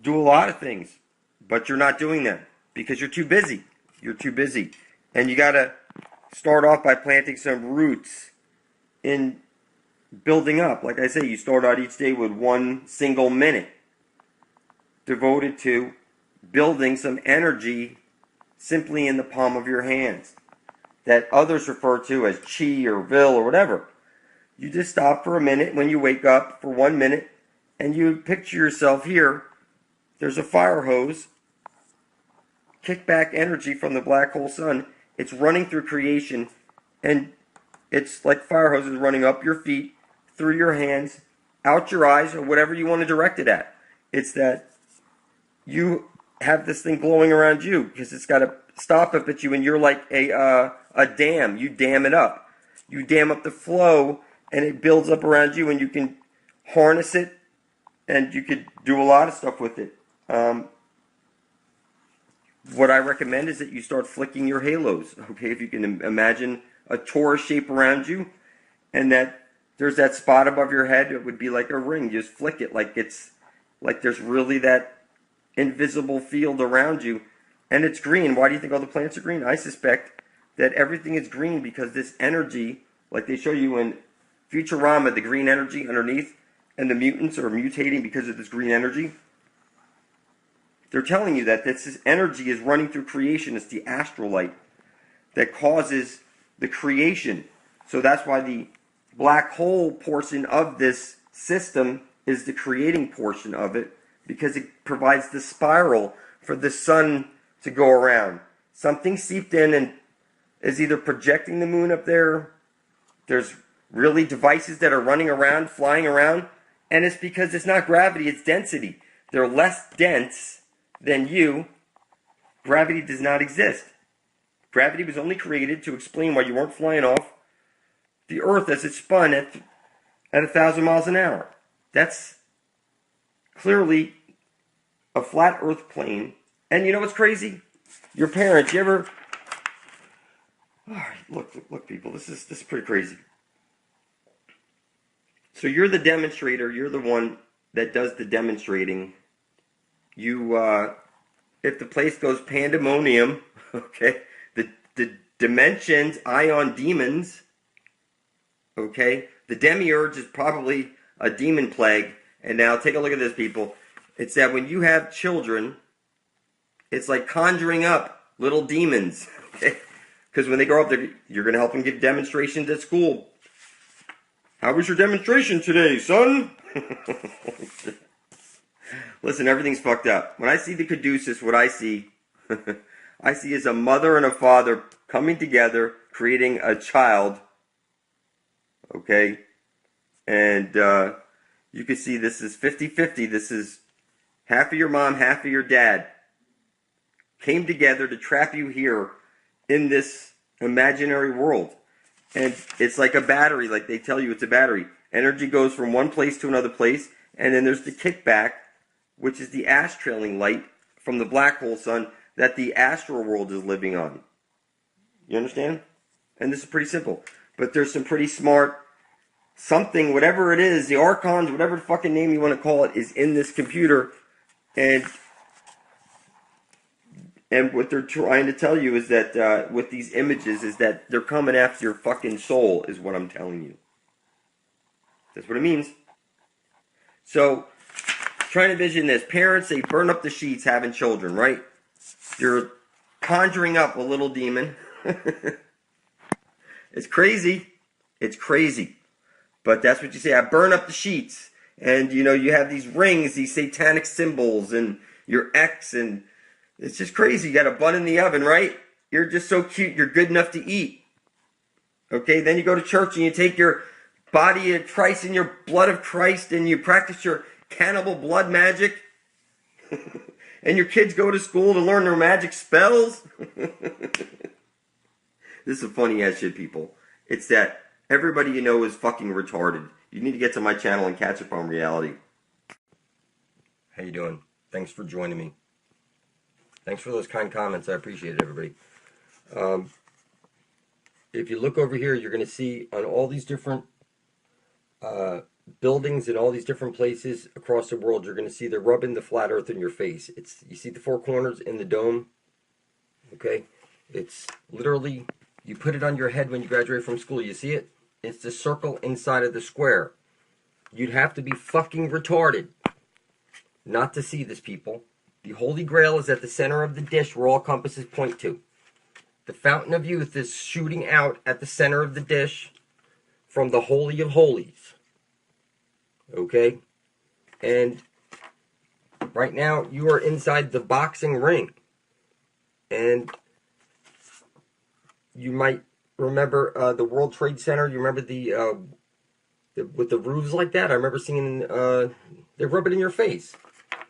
do a lot of things, but you're not doing them because you're too busy. You're too busy, and you got to start off by planting some roots in building up. Like I say, you start out each day with 1 single minute devoted to building some energy simply in the palm of your hands that others refer to as chi or vil or whatever. You just stop for a minute when you wake up for 1 minute and you picture yourself here. There's a fire hose, kickback energy from the black hole sun. It's running through creation, and it's like fire hoses running up your feet, through your hands, out your eyes, or whatever you want to direct it at. It's that you have this thing glowing around you because it's got to stop up at you, and you're like a dam. You dam it up. You dam up the flow, and it builds up around you, and you can harness it, and you could do a lot of stuff with it. What I recommend is that you start flicking your halos, okay? If you can imagine a torus shape around you, and that there's that spot above your head, it would be like a ring. You just flick it like there's really that invisible field around you, and it's green. Why do you think all the plants are green? I suspect that everything is green because this energy, like they show you in Futurama, the green energy underneath, and the mutants are mutating because of this green energy. They're telling you that this energy is running through creation. It's the astral light that causes the creation. So that's why the black hole portion of this system is the creating portion of it, because it provides the spiral
for the sun to go around. Something seeped in and is either projecting the moon up there. There's really devices that are running around, flying around, and it's because it's not gravity, it's density. They're less dense than you. Gravity does not exist. Gravity was only created to explain why you weren't flying off the Earth as it spun at 1,000 miles an hour. That's clearly a flat Earth plane. And you know what's crazy? Your parents, you ever... All right, look, people, this is pretty crazy. So you're the demonstrator. You're the one that does the demonstrating. You, if the place goes pandemonium, okay, the dimensions, ion demons, okay, the demiurge is probably a demon plague. And now take a look at this, people. It's that when you have children, it's like conjuring up little demons, okay? Because when they grow up, you're going to help them give demonstrations at school. How was your demonstration today, son? Listen, everything's fucked up. When I see the Caduceus, what I see is a mother and a father coming together, creating a child. Okay? And you can see this is 50-50. This is half of your mom, half of your dad. Came together to trap you here in this imaginary world. And it's like a battery, like they tell you it's a battery. Energy goes from one place to another place, and then there's the kickback, which is the ash trailing light from the black hole sun that the astral world is living on. You understand? And this is pretty simple. But there's some pretty smart something, whatever it is, the archons, whatever fucking name you want to call it, is in this computer. And what they're trying to tell you is that with these images is that they're coming after your fucking soul, is what I'm telling you. That's what it means. So, try to envision this. Parents, they burn up the sheets having children, right? You're conjuring up a little demon. It's crazy. It's crazy. But that's what you say. I burn up the sheets. And, you know, you have these rings, these satanic symbols, and your X, and it's just crazy. You got a bun in the oven, right? You're just so cute. You're good enough to eat. Okay, then you go to church and you take your body of Christ and your blood of Christ and you practice your cannibal blood magic. And your kids go to school to learn their magic spells. This is a funny ass shit, people. It's that everybody you know is fucking retarded. You need to get to my channel and catch up on reality. How you doing? Thanks for joining me. Thanks for those kind comments. I appreciate it, everybody. If you look over here, you're going to see on all these different buildings in all these different places across the world, you're going to see they're rubbing the flat earth in your face. You see the four corners in the dome? Okay? It's literally, you put it on your head when you graduate from school. You see it? It's the circle inside of the square. You'd have to be fucking retarded not to see this, people. The Holy Grail is at the center of the dish where all compasses point to. The Fountain of Youth is shooting out at the center of the dish from the Holy of Holies. Okay? And right now, you are inside the boxing ring. And you might remember the World Trade Center. You remember the with the roofs like that? I remember seeing, they rub it in your face.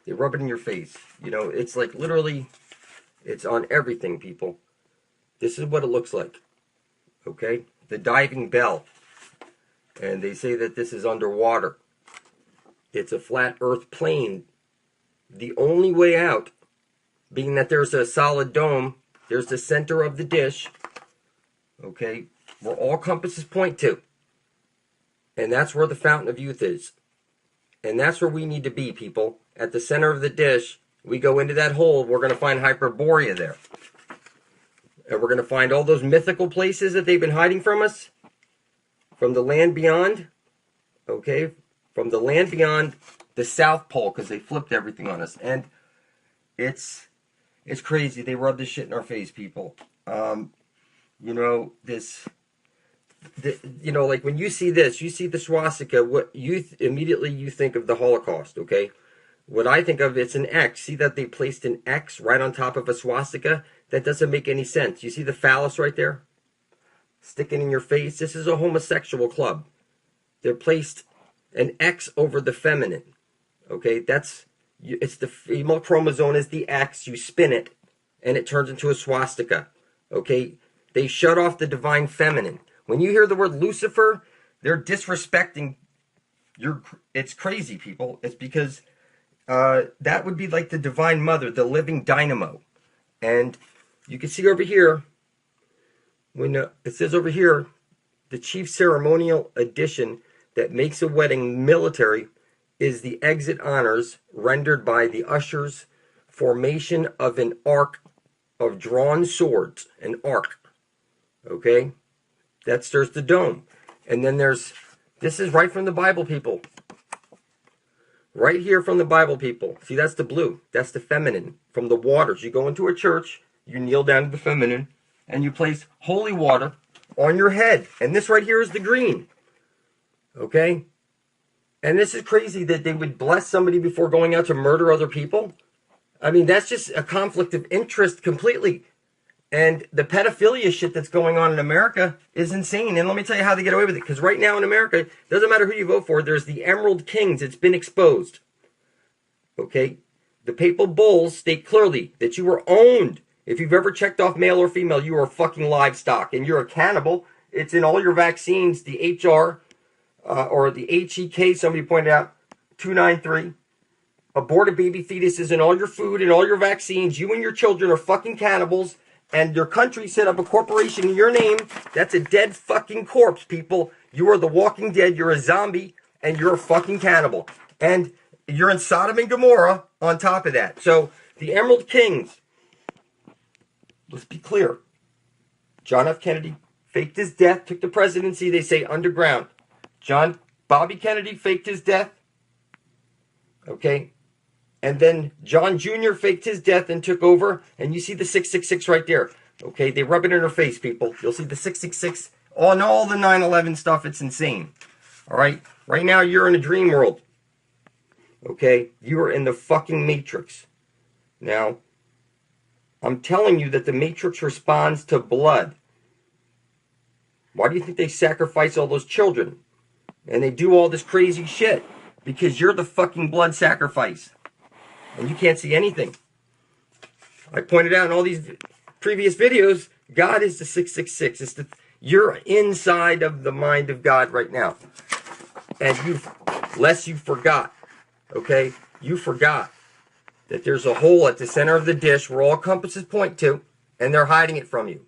They rub it in your face. You know, it's like literally, it's on everything, people. This is what it looks like. Okay? The diving bell. And they say that this is underwater. It's a flat earth plane. The only way out, being that there's a solid dome, there's the center of the dish, okay, where all compasses point to. And that's where the Fountain of Youth is. And that's where we need to be, people. At the center of the dish, we go into that hole, we're going to find Hyperborea there. And we're going to find all those mythical places that they've been hiding from us. From the land beyond. Okay? From the land beyond the South Pole, because they flipped everything on us. And it's crazy. They rub this shit in our face, people. You know, you know, like when you see this, you see the swastika, what immediately you think of the Holocaust, okay?
what I think of, it's an X. See that they placed an X right on top of a swastika? That doesn't make any sense. You see the phallus right there? Sticking in your face? This is a homosexual club. They're placed an X over the feminine. Okay, it's the female chromosome is the X. You spin it, and it turns into a swastika. Okay, they shut off the divine feminine. When you hear the word Lucifer, they're disrespecting. It's crazy, people. It's because that would be like the divine mother, the living dynamo. And you can see over here, when it says over here, the chief ceremonial addition that makes a wedding military is the exit honors rendered by the ushers, formation of an arc of drawn swords, an arc. Okay? That stirs the dome. And then this is right from the Bible, people. Right here from the Bible, people. See, that's the blue. That's the feminine. From the waters. You go into a church, you kneel down to the feminine, and you place holy water on your head. And this right here is the green. Okay? And this is crazy that they would bless somebody before going out to murder other people. I mean, that's just a conflict of interest completely. And the pedophilia shit that's going on in America is insane. And let me tell you how they get away with it. Because right now in America, it doesn't matter who you vote for, there's the Emerald Kings. It's been exposed. Okay? The papal bulls state clearly that you were owned. If you've ever checked off male or female, you are fucking livestock. And you're a cannibal. It's in all your vaccines, the HR, or the HEK, somebody pointed out, 293. Aborted baby fetuses in all your food and all your vaccines. You and your children are fucking cannibals. And your country set up a corporation in your name. That's a dead fucking corpse, people. You are the walking dead. You're a zombie. And you're a fucking cannibal. And you're in Sodom and Gomorrah on top of that. So, the Emerald Kings. Let's be clear. John F. Kennedy faked his death, took the presidency, they say, underground. Bobby Kennedy faked his death. Okay? And then John Jr. faked his death and took over. And you see the 666 right there. Okay? They rub it in her face, people. You'll see the 666 on all the 9/11 stuff. It's insane. All right? Right now, you're in a dream world. Okay? You are in the fucking Matrix. Now, I'm telling you that the Matrix responds to blood. Why do you think they sacrifice all those children? And they do all this crazy shit? Because you're the fucking blood sacrifice. And you can't see anything. I pointed out in all these previous videos, God is the 666. You're inside of the mind of God right now. And lest you forgot, okay? You forgot that there's a hole at the center of the dish where all compasses point to, and they're hiding it from you.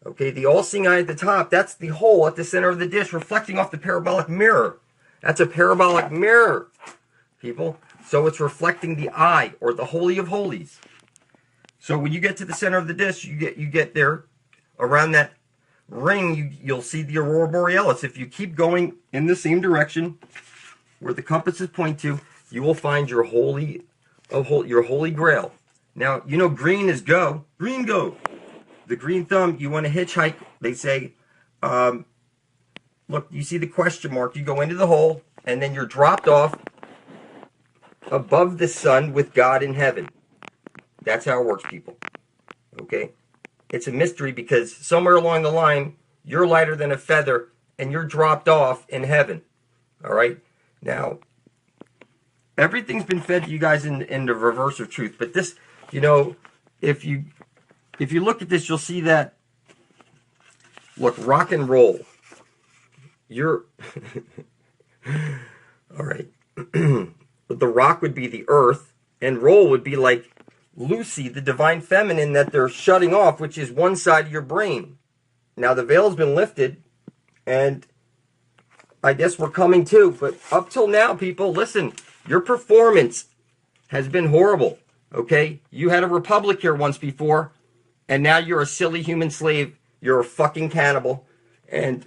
Okay, the all-seeing eye at the top, that's the hole at the center of the dish reflecting off the parabolic mirror. That's a parabolic mirror, people. So it's reflecting the eye, or the Holy of Holies. So when you get to the center of the dish, you get there, around that ring, you'll see the Aurora Borealis. If you keep going in the same direction, where the compasses point to, you will find your Holy Grail. Now, you know green is go. Green go. The green thumb, you want to hitchhike, they say, look, you see the question mark, you go into the hole, and then you're dropped off above the sun with God in heaven. That's how it works, people. Okay? It's a mystery because somewhere along the line, you're lighter than a feather, and you're dropped off in heaven. All right? Now, everything's been fed to you guys in the reverse of truth, but this, you know, if you look at this, you'll see that, look, rock and roll. You're, all right. The rock would be the earth, and roll would be like Lucy, the divine feminine that they're shutting off, which is one side of your brain. Now, the veil's been lifted, and I guess we're coming to, but up till now, people, listen, your performance has been horrible, okay? You had a republic here once before, and now you're a silly human slave. You're a fucking cannibal, and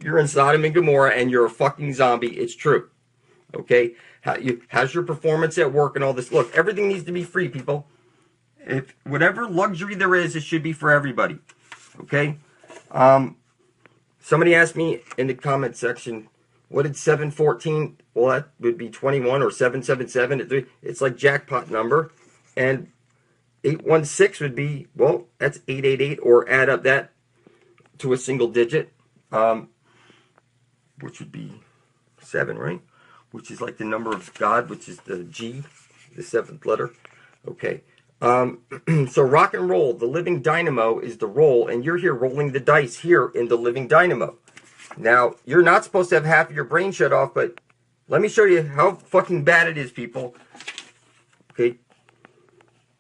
you're in Sodom and Gomorrah, and you're a fucking zombie. It's true, okay? How's your performance at work and all this? Look, everything needs to be free, people. If whatever luxury there is, it should be for everybody, okay? Somebody asked me in the comment section, What did 714? Well, that would be 21 or 777. It's like jackpot number. And 816 would be, well, that's 888, or add up that to a single digit, which would be 7, right? Which is like the number of God, which is the G, the 7th letter. Okay. So rock and roll, the living dynamo is the roll, and you're here rolling the dice here in the living dynamo. Now, you're not supposed to have half of your brain shut off, but let me show you how fucking bad it is, people. Okay.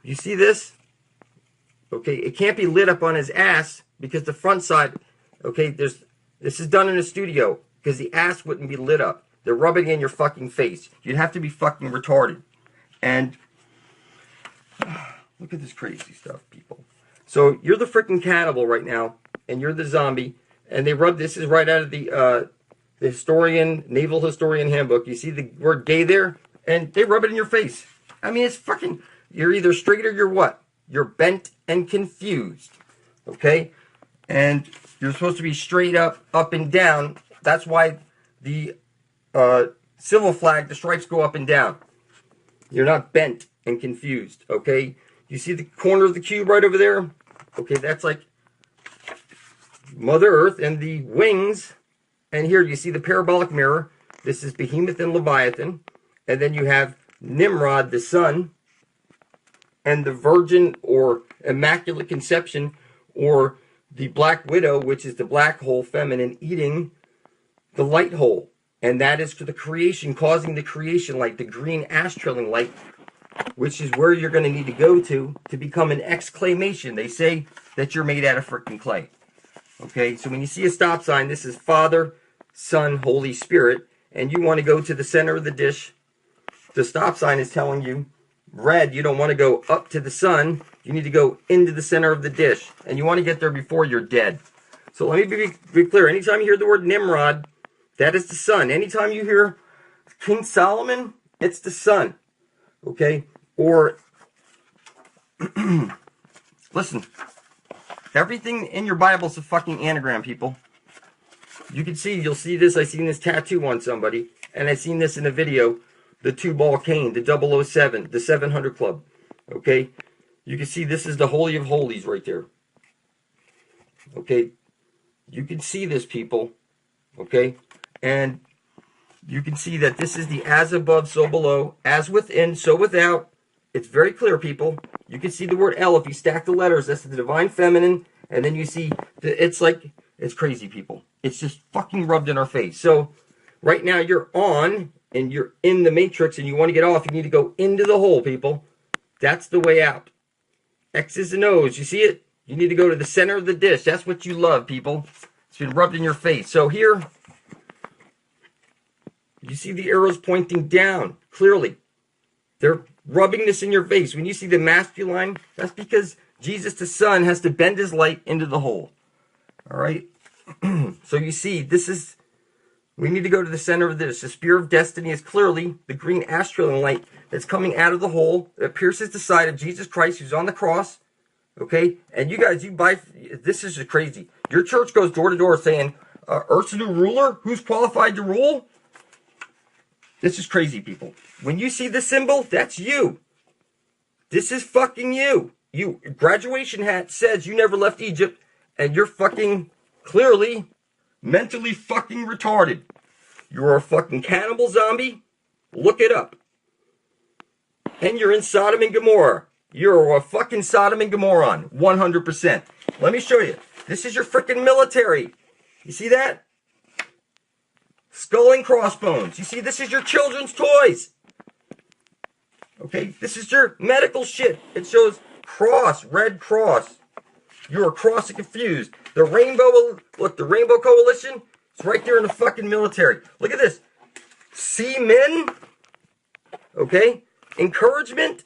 You see this? Okay, it can't be lit up on his ass because the front side, okay, this is done in a studio because the ass wouldn't be lit up. They're rubbing it in your fucking face. You'd have to be fucking retarded. And look at this crazy stuff, people. So you're the freaking cannibal right now, and you're the zombie, and they rub, this is right out of the historian, naval historian handbook. You see the word gay there? And they rub it in your face. I mean, it's fucking, you're either straight or you're what? You're bent and confused, okay? And you're supposed to be straight up and down. That's why the civil flag, the stripes go up and down. You're not bent and confused, okay? You see the corner of the cube right over there? Okay, that's like Mother Earth and the wings. And here you see the parabolic mirror. This is Behemoth and Leviathan. And then you have Nimrod, the sun, and the Virgin or Immaculate Conception, or the Black Widow, which is the black hole feminine, eating the light hole. And that is for the creation, causing the creation light, the green ash trailing light, which is where you're going to need to go to become an exclamation. They say that you're made out of freaking clay. Okay, so when you see a stop sign, this is Father, Son, Holy Spirit, and you want to go to the center of the dish. The stop sign is telling you, red, you don't want to go up to the sun. You need to go into the center of the dish. And you want to get there before you're dead. So let me be clear. Anytime you hear the word Nimrod, that is the sun. Anytime you hear King Solomon, it's the sun. Okay? Or, listen, everything in your Bible is a fucking anagram, people. You can see, you'll see this. I seen this tattoo on somebody. And I seen this in a video. The 2-ball cane, the 007, the 700 Club. Okay? You can see this is the Holy of Holies right there. Okay? You can see this, people. Okay? And you can see that this is the as above, so below, as within, so without. It's very clear, people. You can see the word L. If you stack the letters, that's the divine feminine. And then you see, it's like, it's crazy, people. It's just fucking rubbed in our face. So, right now you're on, and you're in the matrix, and you want to get off. You need to go into the hole, people. That's the way out. X's and O's. You see it? You need to go to the center of the dish. That's what you love, people. It's been rubbed in your face. So here, you see the arrows pointing down, clearly. They're rubbing this in your face. When you see the masculine, that's because Jesus the Son has to bend his light into the hole. All right? So you see, this is, we need to go to the center of this. The spear of destiny is clearly the green astral light that's coming out of the hole that pierces the side of Jesus Christ, who's on the cross. Okay? And you guys, you buy, this is just crazy. Your church goes door to door saying, Earth's new ruler? Who's qualified to rule? This is crazy, people. When you see the symbol, that's you. This is fucking you. You, graduation hat says you never left Egypt, and you're fucking clearly mentally fucking retarded. You're a fucking cannibal zombie. Look it up. And you're in Sodom and Gomorrah. You're a fucking Sodom and Gomorrah. 100%. Let me show you. This is your freaking military. You see that? Skull and crossbones. You see, this is your children's toys. Okay, this is your medical shit. It shows cross, red cross. You're cross and confused. The rainbow, look, the Rainbow Coalition, it's right there in the fucking military. Look at this. Seamen. Okay, encouragement.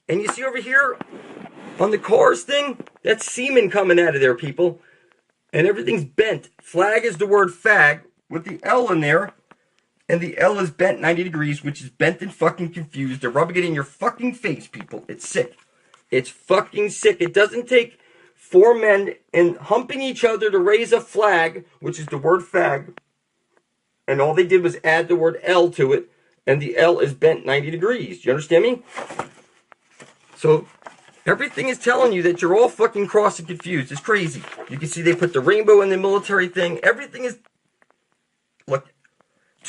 And you see over here on the cars thing, that's semen coming out of there, people. And everything's bent. Flag is the word fag with the L in there. And the L is bent 90 degrees, which is bent and fucking confused. They're rubbing it in your fucking face, people. It's sick. It's fucking sick. It doesn't take 4 men and humping each other to raise a flag, which is the word fag. And all they did was add the word L to it, and the L is bent 90 degrees. Do you understand me? So everything is telling you that you're all fucking crossed and confused. It's crazy. You can see they put the rainbow in the military thing. Everything is... Look,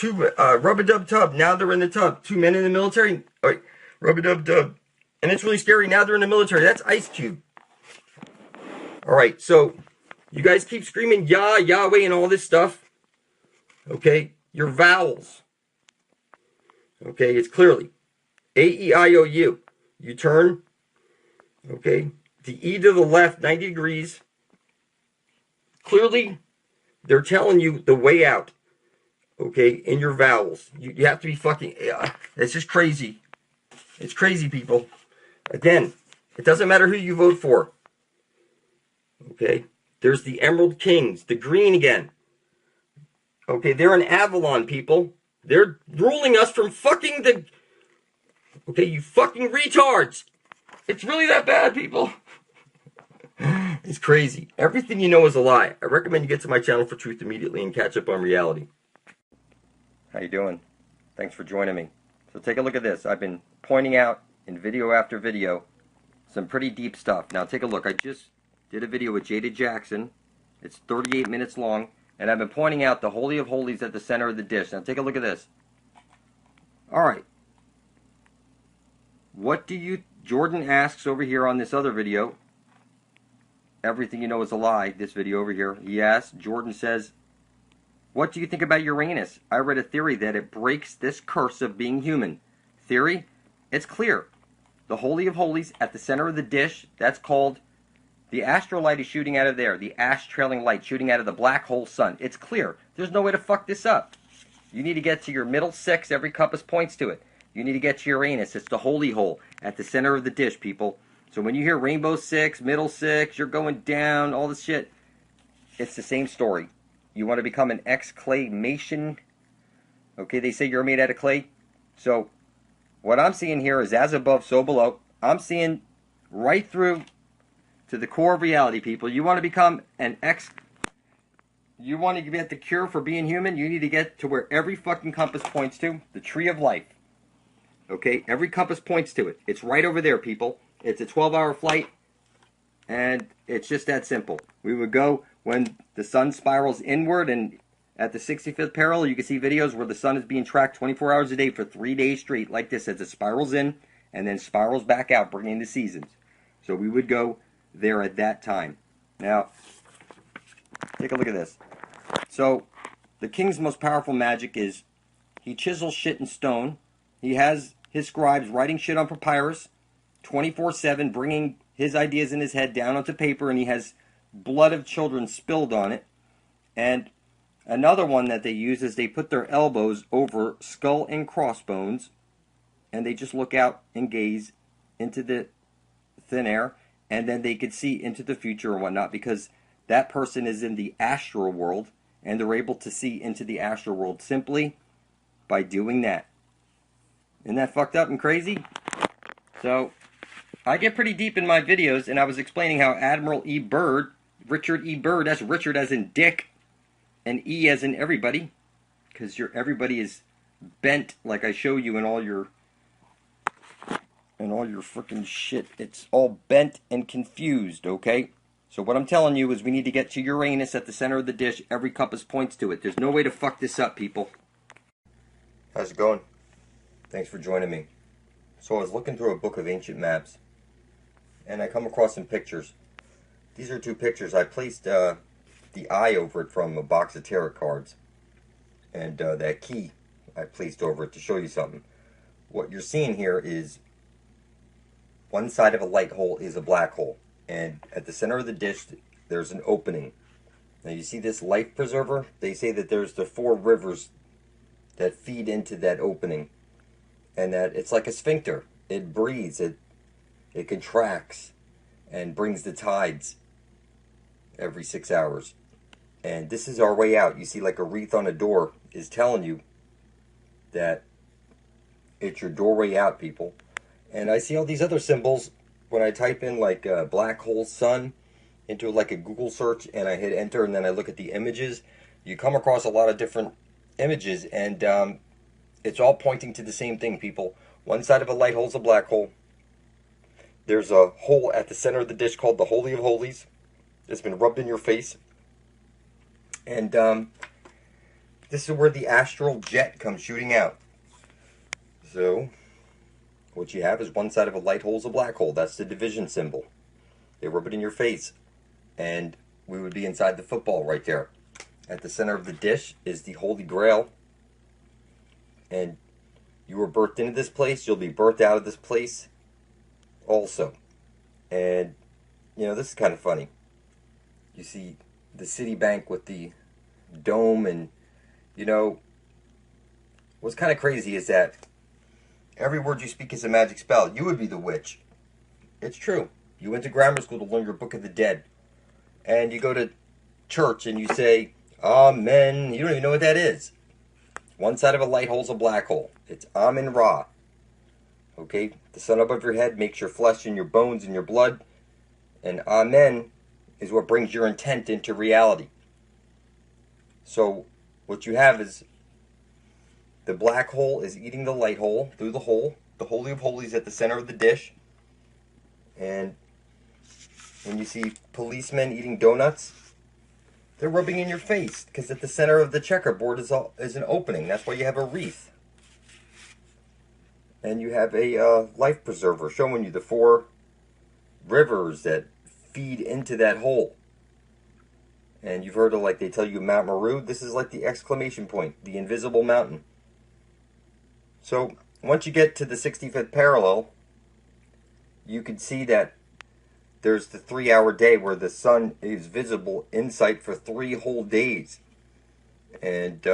rub-a-dub-tub. Now they're in the tub. 2 men in the military. All right, rub-a-dub-dub. And it's really scary. Now they're in the military. That's Ice Cube. All right, so you guys keep screaming Yah, Yahweh, and all this stuff. Okay, your vowels. Okay, it's clearly A-E-I-O-U. You turn, okay, the E to the left, 90 degrees. Clearly, they're telling you the way out, okay, in your vowels. You have to be fucking, it's just crazy. It's crazy, people. Again, it doesn't matter who you vote for. Okay, there's the Emerald Kings, the green again. Okay, they're an Avalon, people. They're ruling us from fucking the... Okay, you fucking retards. It's really that bad, people. It's crazy. Everything you know is a lie. I recommend you get to my channel for truth immediately and catch up on reality.
How you doing? Thanks for joining me. So take a look at this. I've been pointing out in video after video some pretty deep stuff. Now take a look. I just did a video with Jada Jackson. It's 38 minutes long. And I've been pointing out the Holy of Holies at the center of the dish. Now take a look at this. Alright. What do you... Jordan asks over here on this other video. Everything you know is a lie. This video over here. He asks. Jordan says, what do you think about Uranus? I read a theory that it breaks this curse of being human. Theory? It's clear. The Holy of Holies at the center of the dish. That's called... The astral light is shooting out of there. The ash trailing light shooting out of the black hole sun. It's clear. There's no way to fuck this up. You need to get to your middle six. Every compass points to it. You need to get to Uranus. It's the holy hole at the center of the dish, people. So when you hear rainbow six, middle six, you're going down, all this shit, it's the same story. You want to become an exclamation. Okay, they say you're made out of clay. So what I'm seeing here is as above, so below. I'm seeing right through to the core of reality, people. You want to become an you want to get the cure for being human, you need to get to where every fucking compass points to, the tree of life. Okay, every compass points to it. It's right over there, people. It's a 12-hour flight, and it's just that simple. We would go when the sun spirals inward, and at the 65th parallel, you can see videos where the sun is being tracked 24 hours a day for 3 days straight, like this, as it spirals in, and then spirals back out, bringing the seasons. So we would go there at that time. Now, take a look at this. So, the king's most powerful magic is he chisels shit in stone. He has his scribes writing shit on papyrus 24/7, bringing his ideas in his head down onto paper, and he has blood of children spilled on it. And another one that they use is they put their elbows over skull and crossbones, and they just look out and gaze into the thin air. And then they could see into the future or whatnot, because that person is in the astral world, and they're able to see into the astral world simply by doing that. Isn't that fucked up and crazy? So, I get pretty deep in my videos, and I was explaining how Admiral E. Byrd, Richard E. Byrd, that's Richard as in Dick, and E as in everybody, because everybody is bent, like I show you in all your freaking shit. It's all bent and confused, okay? So what I'm telling you is we need to get to Uranus at the center of the dish. Every compass points to it. There's no way to fuck this up, people. How's it going? Thanks for joining me. So I was looking through a book of ancient maps, and I come across some pictures. These are 2 pictures. I placed the eye over it from a box of tarot cards, and that key I placed over it to show you something. What you're seeing here is one side of a light hole is a black hole, and at the center of the dish there's an opening. Now you see this life preserver? They say that there's the 4 rivers that feed into that opening, and that it's like a sphincter. It breathes, it contracts and brings the tides every 6 hours. And this is our way out. You see, like a wreath on a door is telling you that it's your doorway out, people. And I see all these other symbols when I type in like black hole sun into like a Google search, and I hit enter, and then I look at the images. You come across a lot of different
images, and it's all pointing to the same thing, people. One side of a light hole is a black hole. There's a hole at the center of the dish called the Holy of Holies. It's been rubbed in your face. And this is where the astral jet comes shooting out. So, what you have is one side of a light hole is a black hole. That's the division symbol. They rub it in your face. And we would be inside the football right there. At the center of the dish is the Holy Grail. And you were birthed into this place. You'll be birthed out of this place also. And, you know, this is kind of funny. You see the Citibank with the dome, and, you know, what's kind of crazy is that every word you speak is a magic spell. You would be the witch. It's true. You went to grammar school to learn your Book of the Dead. And you go to church and you say, Amen. You don't even know what that is. One side of a light hole is a black hole. It's Amen Ra. Okay? The sun above your head makes your flesh and your bones and your blood. And Amen is what brings your intent into reality. So, what you have is the black hole is eating the light hole through the hole. The Holy of Holies at the center of the dish. And when you see policemen eating donuts, they're rubbing in your face, because at the center of the checkerboard is an opening. That's why you have a wreath. And you have a life preserver showing you the 4 rivers that feed into that hole. And you've heard of, like, they tell you Mount Meru. This is like the exclamation point, the invisible mountain. So once you get to the 65th parallel, you can see that there's the 3-hour day where the sun is visible in sight for 3 whole days. And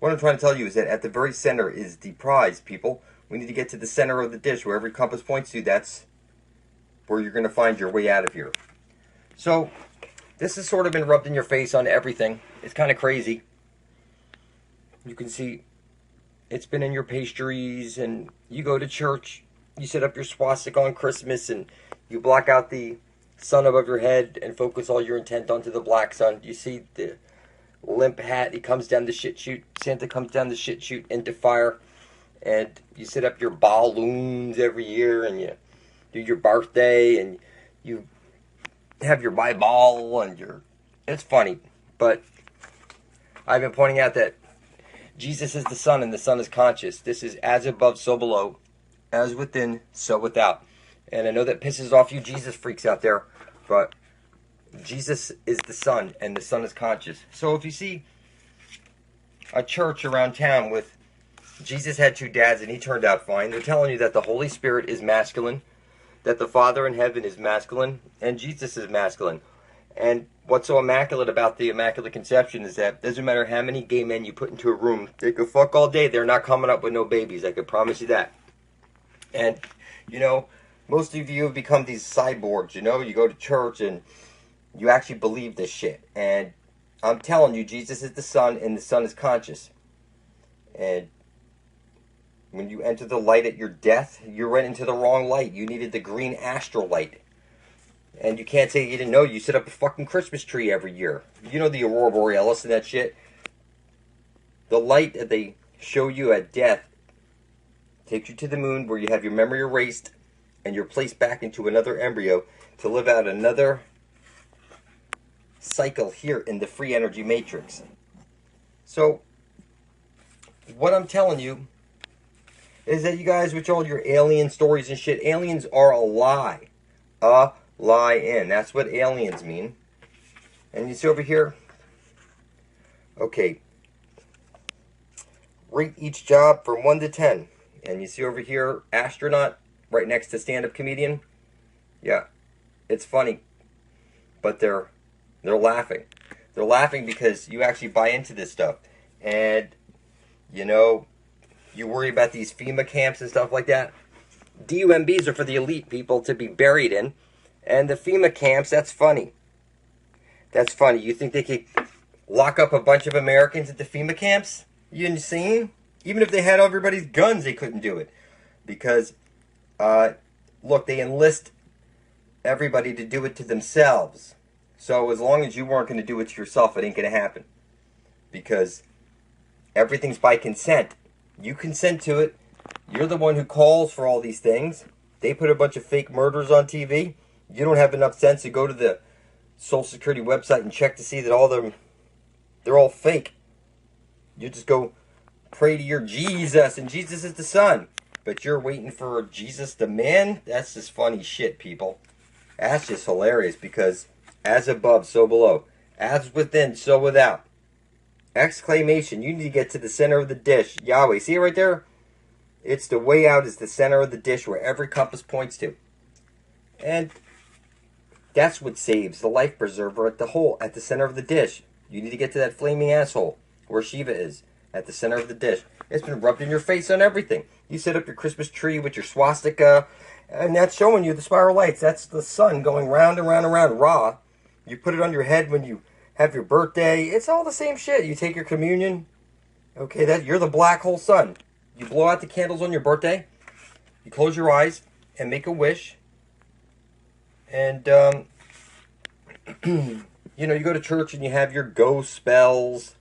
what I'm trying to tell you is that at the very center is the prize, people. We need to get to the center of the dish where every compass points to. That's where you're going to find your way out of here. So this has sort of been rubbed in your face on everything. It's kind of crazy. You can see it's been in your pastries, and you go to church. You set up your swastika on Christmas, and you block out the sun above your head and focus all your intent onto the black sun. You see the limp hat. He comes down the shit chute. Santa comes down the shit chute into fire. And you set up your balloons every year, and you do your birthday, and you have your Bible, and it's funny. But I've been pointing out that Jesus is the sun, and the sun is conscious. This is as above, so below. As within, so without. And I know that pisses off you Jesus freaks out there, but Jesus is the sun, and the sun is conscious. So if you see a church around town with Jesus had 2 dads and he turned out fine, they're telling you that the Holy Spirit is masculine, that the Father in heaven is masculine, and Jesus is masculine. And what's so immaculate about the Immaculate Conception is that it doesn't matter how many gay men you put into a room, they could fuck all day, they're not coming up with no babies, I could promise you that. And, you know, most of you have become these cyborgs, you know? You go to church and you actually believe this shit. And I'm telling you, Jesus is the sun, and the sun is conscious. And when you enter the light at your death, you went into the wrong light. You needed the green astral light. And you can't say you didn't know. You set up a fucking Christmas tree every year. You know the Aurora Borealis and that shit. The light that they show you at death takes you to the moon, where you have your memory erased and you're placed back into another embryo to live out another cycle here in the free energy matrix. So what I'm telling you is that you guys, with all your alien stories and shit, aliens are a lie. A lie-in. That's what aliens mean. And you see over here, okay, rate each job from 1 to 10. And you see over here, astronaut, right next to stand-up comedian. Yeah, it's funny, but they're laughing. They're laughing because you actually buy into this stuff. And, you know, you worry about these FEMA camps and stuff like that. DUMBs are for the elite people to be buried in. And the FEMA camps, that's funny. That's funny. You think they could lock up a bunch of Americans at the FEMA camps? You insane? Even if they had everybody's guns, they couldn't do it. Because, look, they enlist everybody to do it to themselves. So as long as you weren't going to do it to yourself, it ain't going to happen. Because Everything's by consent. You consent to it. You're the one who calls for all these things. They put a bunch of fake murders on TV. You don't have enough sense to go to the Social Security website and check to see that they're all fake. You just go pray to your Jesus, and Jesus is the Son. But you're waiting for Jesus the man? That's just funny shit, people. That's just hilarious, because as above, so below. As within, so without. Exclamation. You need to get to the center of the dish. Yahweh. See it right there? It's the way out is the center of the dish where every compass points to. And that's what saves the life preserver at the hole, at the center of the dish. You need to get to that flaming asshole where Shiva is, at the center of the dish. It's been rubbed in your face on everything. You set up your Christmas tree with your swastika, and that's showing you the spiral lights. That's the sun going round and round and round. Ra. You put it on your head when you have your birthday. It's all the same shit. You take your communion. Okay, you're the black hole sun. You blow out the candles on your birthday. You close your eyes and make a wish. And, you know, you go to church and you have your ghost spells,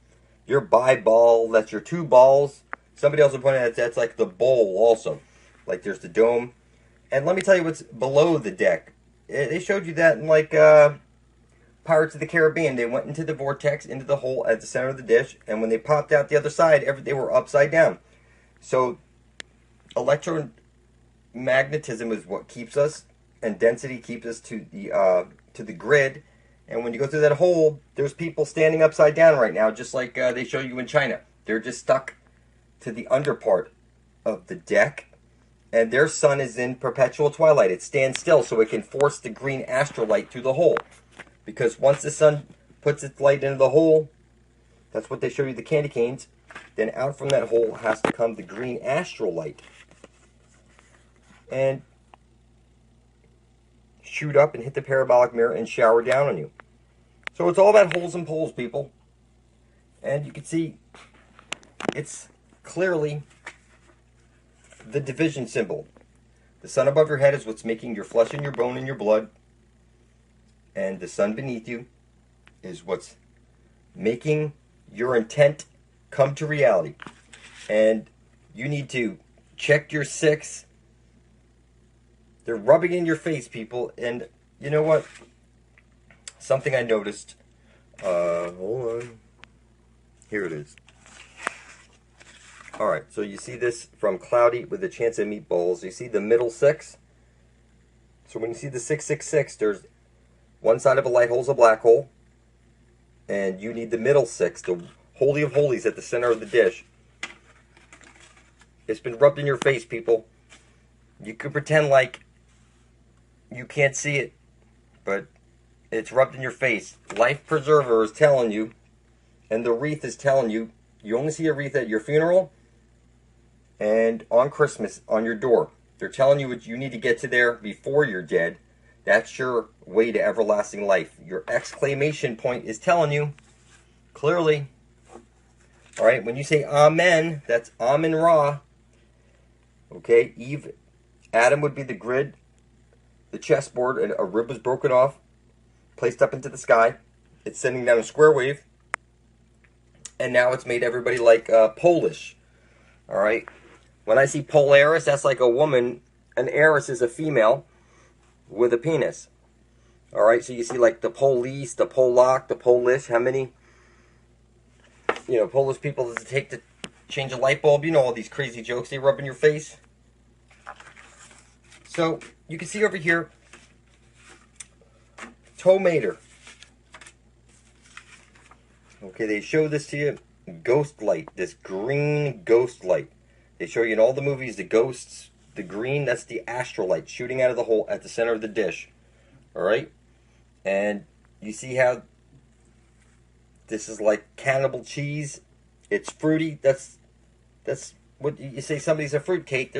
your ball. That's your 2 balls. Somebody else will point out that's like the bowl also. Like there's the dome. And let me tell you what's below the deck. They showed you that in like Pirates of the Caribbean. They went into the vortex, into the hole at the center of the dish. And when they popped out the other side, they were upside down. So electromagnetism is what keeps us, and density keeps us to the grid. And when you go through that hole, there's people standing upside down right now, just like they show you in China. They're just stuck to the under part of the deck, and their sun is in perpetual twilight. It stands still so it can force the green astrolight through the hole. Because once the sun puts its light into the hole, that's what they show you, the candy canes, then out from that hole has to come the green astrolight. And shoot up and hit the parabolic mirror and shower down on you. So it's all about holes and poles, people. And you can see it's clearly the division symbol. The sun above your head is what's making your flesh and your bone and your blood. And the sun beneath you is what's making your intent come to reality. And you need to check your 6. They're rubbing in your face, people. And you know what? Something I noticed. Hold on. Here it is. Alright, so you see this from Cloudy with a Chance of Meatballs. You see the middle 6? So when you see the 666, there's one side of a light hole's a black hole. And you need the middle 6, the Holy of Holies at the center of the dish. It's been rubbed in your face, people. You could pretend like you can't see it, but it's rubbed in your face. Life Preserver is telling you, and the wreath is telling you, you only see a wreath at your funeral and on Christmas on your door. They're telling you what you need to get to there before you're dead. That's your way to everlasting life. Your exclamation point is telling you clearly. All right, when you say Amen, that's Amen Ra. Okay, Adam would be the grid, the chessboard, and a rib was broken off, placed up into the sky. It's sending down a square wave, and now it's made everybody like Polish. All right, when I see Polaris, that's like a woman. An heiress is a female with a penis. All right, so you see like the police, the Polak, the Polish. How many, Polish people does it take to change a light bulb? You know all these crazy jokes they rub in your face. So you can see over here, Tomater. Okay, they show this to you, ghost light, this green ghost light. They show you in all the movies the ghosts, the green, that's the astrolight shooting out of the hole at the center of the dish. All right? And you see how this is like cannibal cheese. It's fruity. That's what you say somebody's a fruitcake.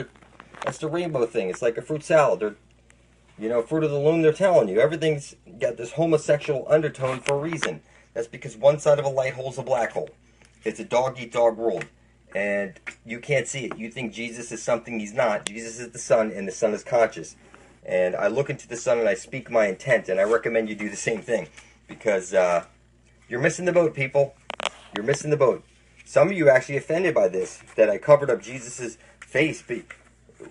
That's the rainbow thing. It's like a fruit salad. Fruit of the loom, they're telling you. Everything's got this homosexual undertone for a reason. That's because one side of a light hole's a black hole. It's a dog-eat-dog world. And you can't see it. You think Jesus is something he's not. Jesus is the sun, and the sun is conscious. And I look into the sun and I speak my intent, and I recommend you do the same thing. Because you're missing the boat, people. You're missing the boat. some of you actually offended by this, that I covered up Jesus's face.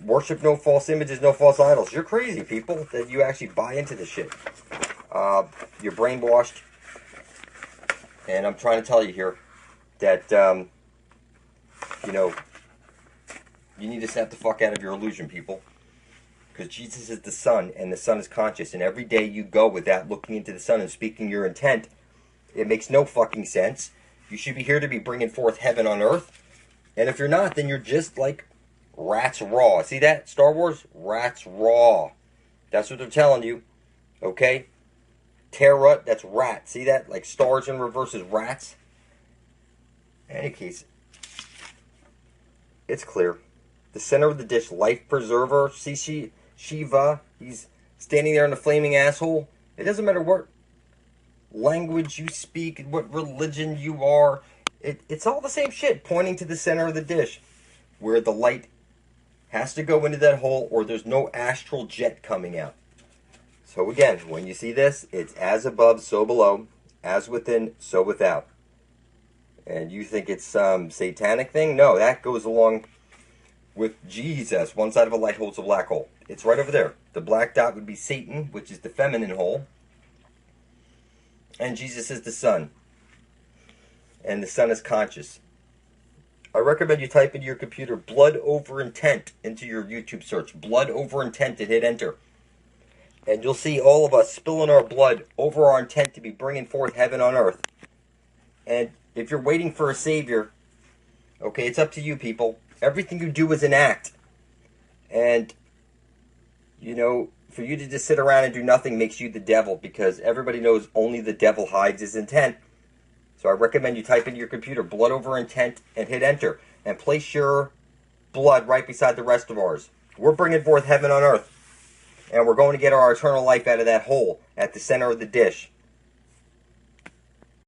Worship no false images, no false idols. You're crazy, people, that you actually buy into this shit. You're brainwashed. And I'm trying to tell you here that, you know, you need to snap the fuck out of your illusion, people. Because Jesus is the Son, and the Son is conscious. And every day you go without looking into the Son and speaking your intent, it makes no fucking sense. You should be here to be bringing forth heaven on earth. And if you're not, then you're just like rats raw. See that? Star Wars? Rats raw. That's what they're telling you. Okay? Terra, that's rat. See that? Like stars in reverse is rats. In any case, it's clear. The center of the dish, life preserver. See Shiva? He's standing there in the flaming asshole. It doesn't matter what language you speak, what religion you are. It's all the same shit, pointing to the center of the dish, where the light has to go into that hole, or there's no astral jet coming out. So again, when you see this, it's as above, so below, as within, so without. And you think it's some satanic thing? No, that goes along with Jesus. One side of a light holds a black hole. It's right over there. The black dot would be Satan, which is the feminine hole. And Jesus is the Son. And the Son is conscious. I recommend you type into your computer blood over intent into your YouTube search. Blood over intent and hit enter. And you'll see all of us spilling our blood over our intent to be bringing forth heaven on earth. And if you're waiting for a Savior, okay, it's up to you, people. Everything you do is an act. And, you know, for you to just sit around and do nothing makes you the devil, because everybody knows only the devil hides his intent. So I recommend you type into your computer blood over intent and hit enter. And place your blood right beside the rest of ours. We're bringing forth heaven on earth. And we're going to get our eternal life out of that hole at the center of the dish.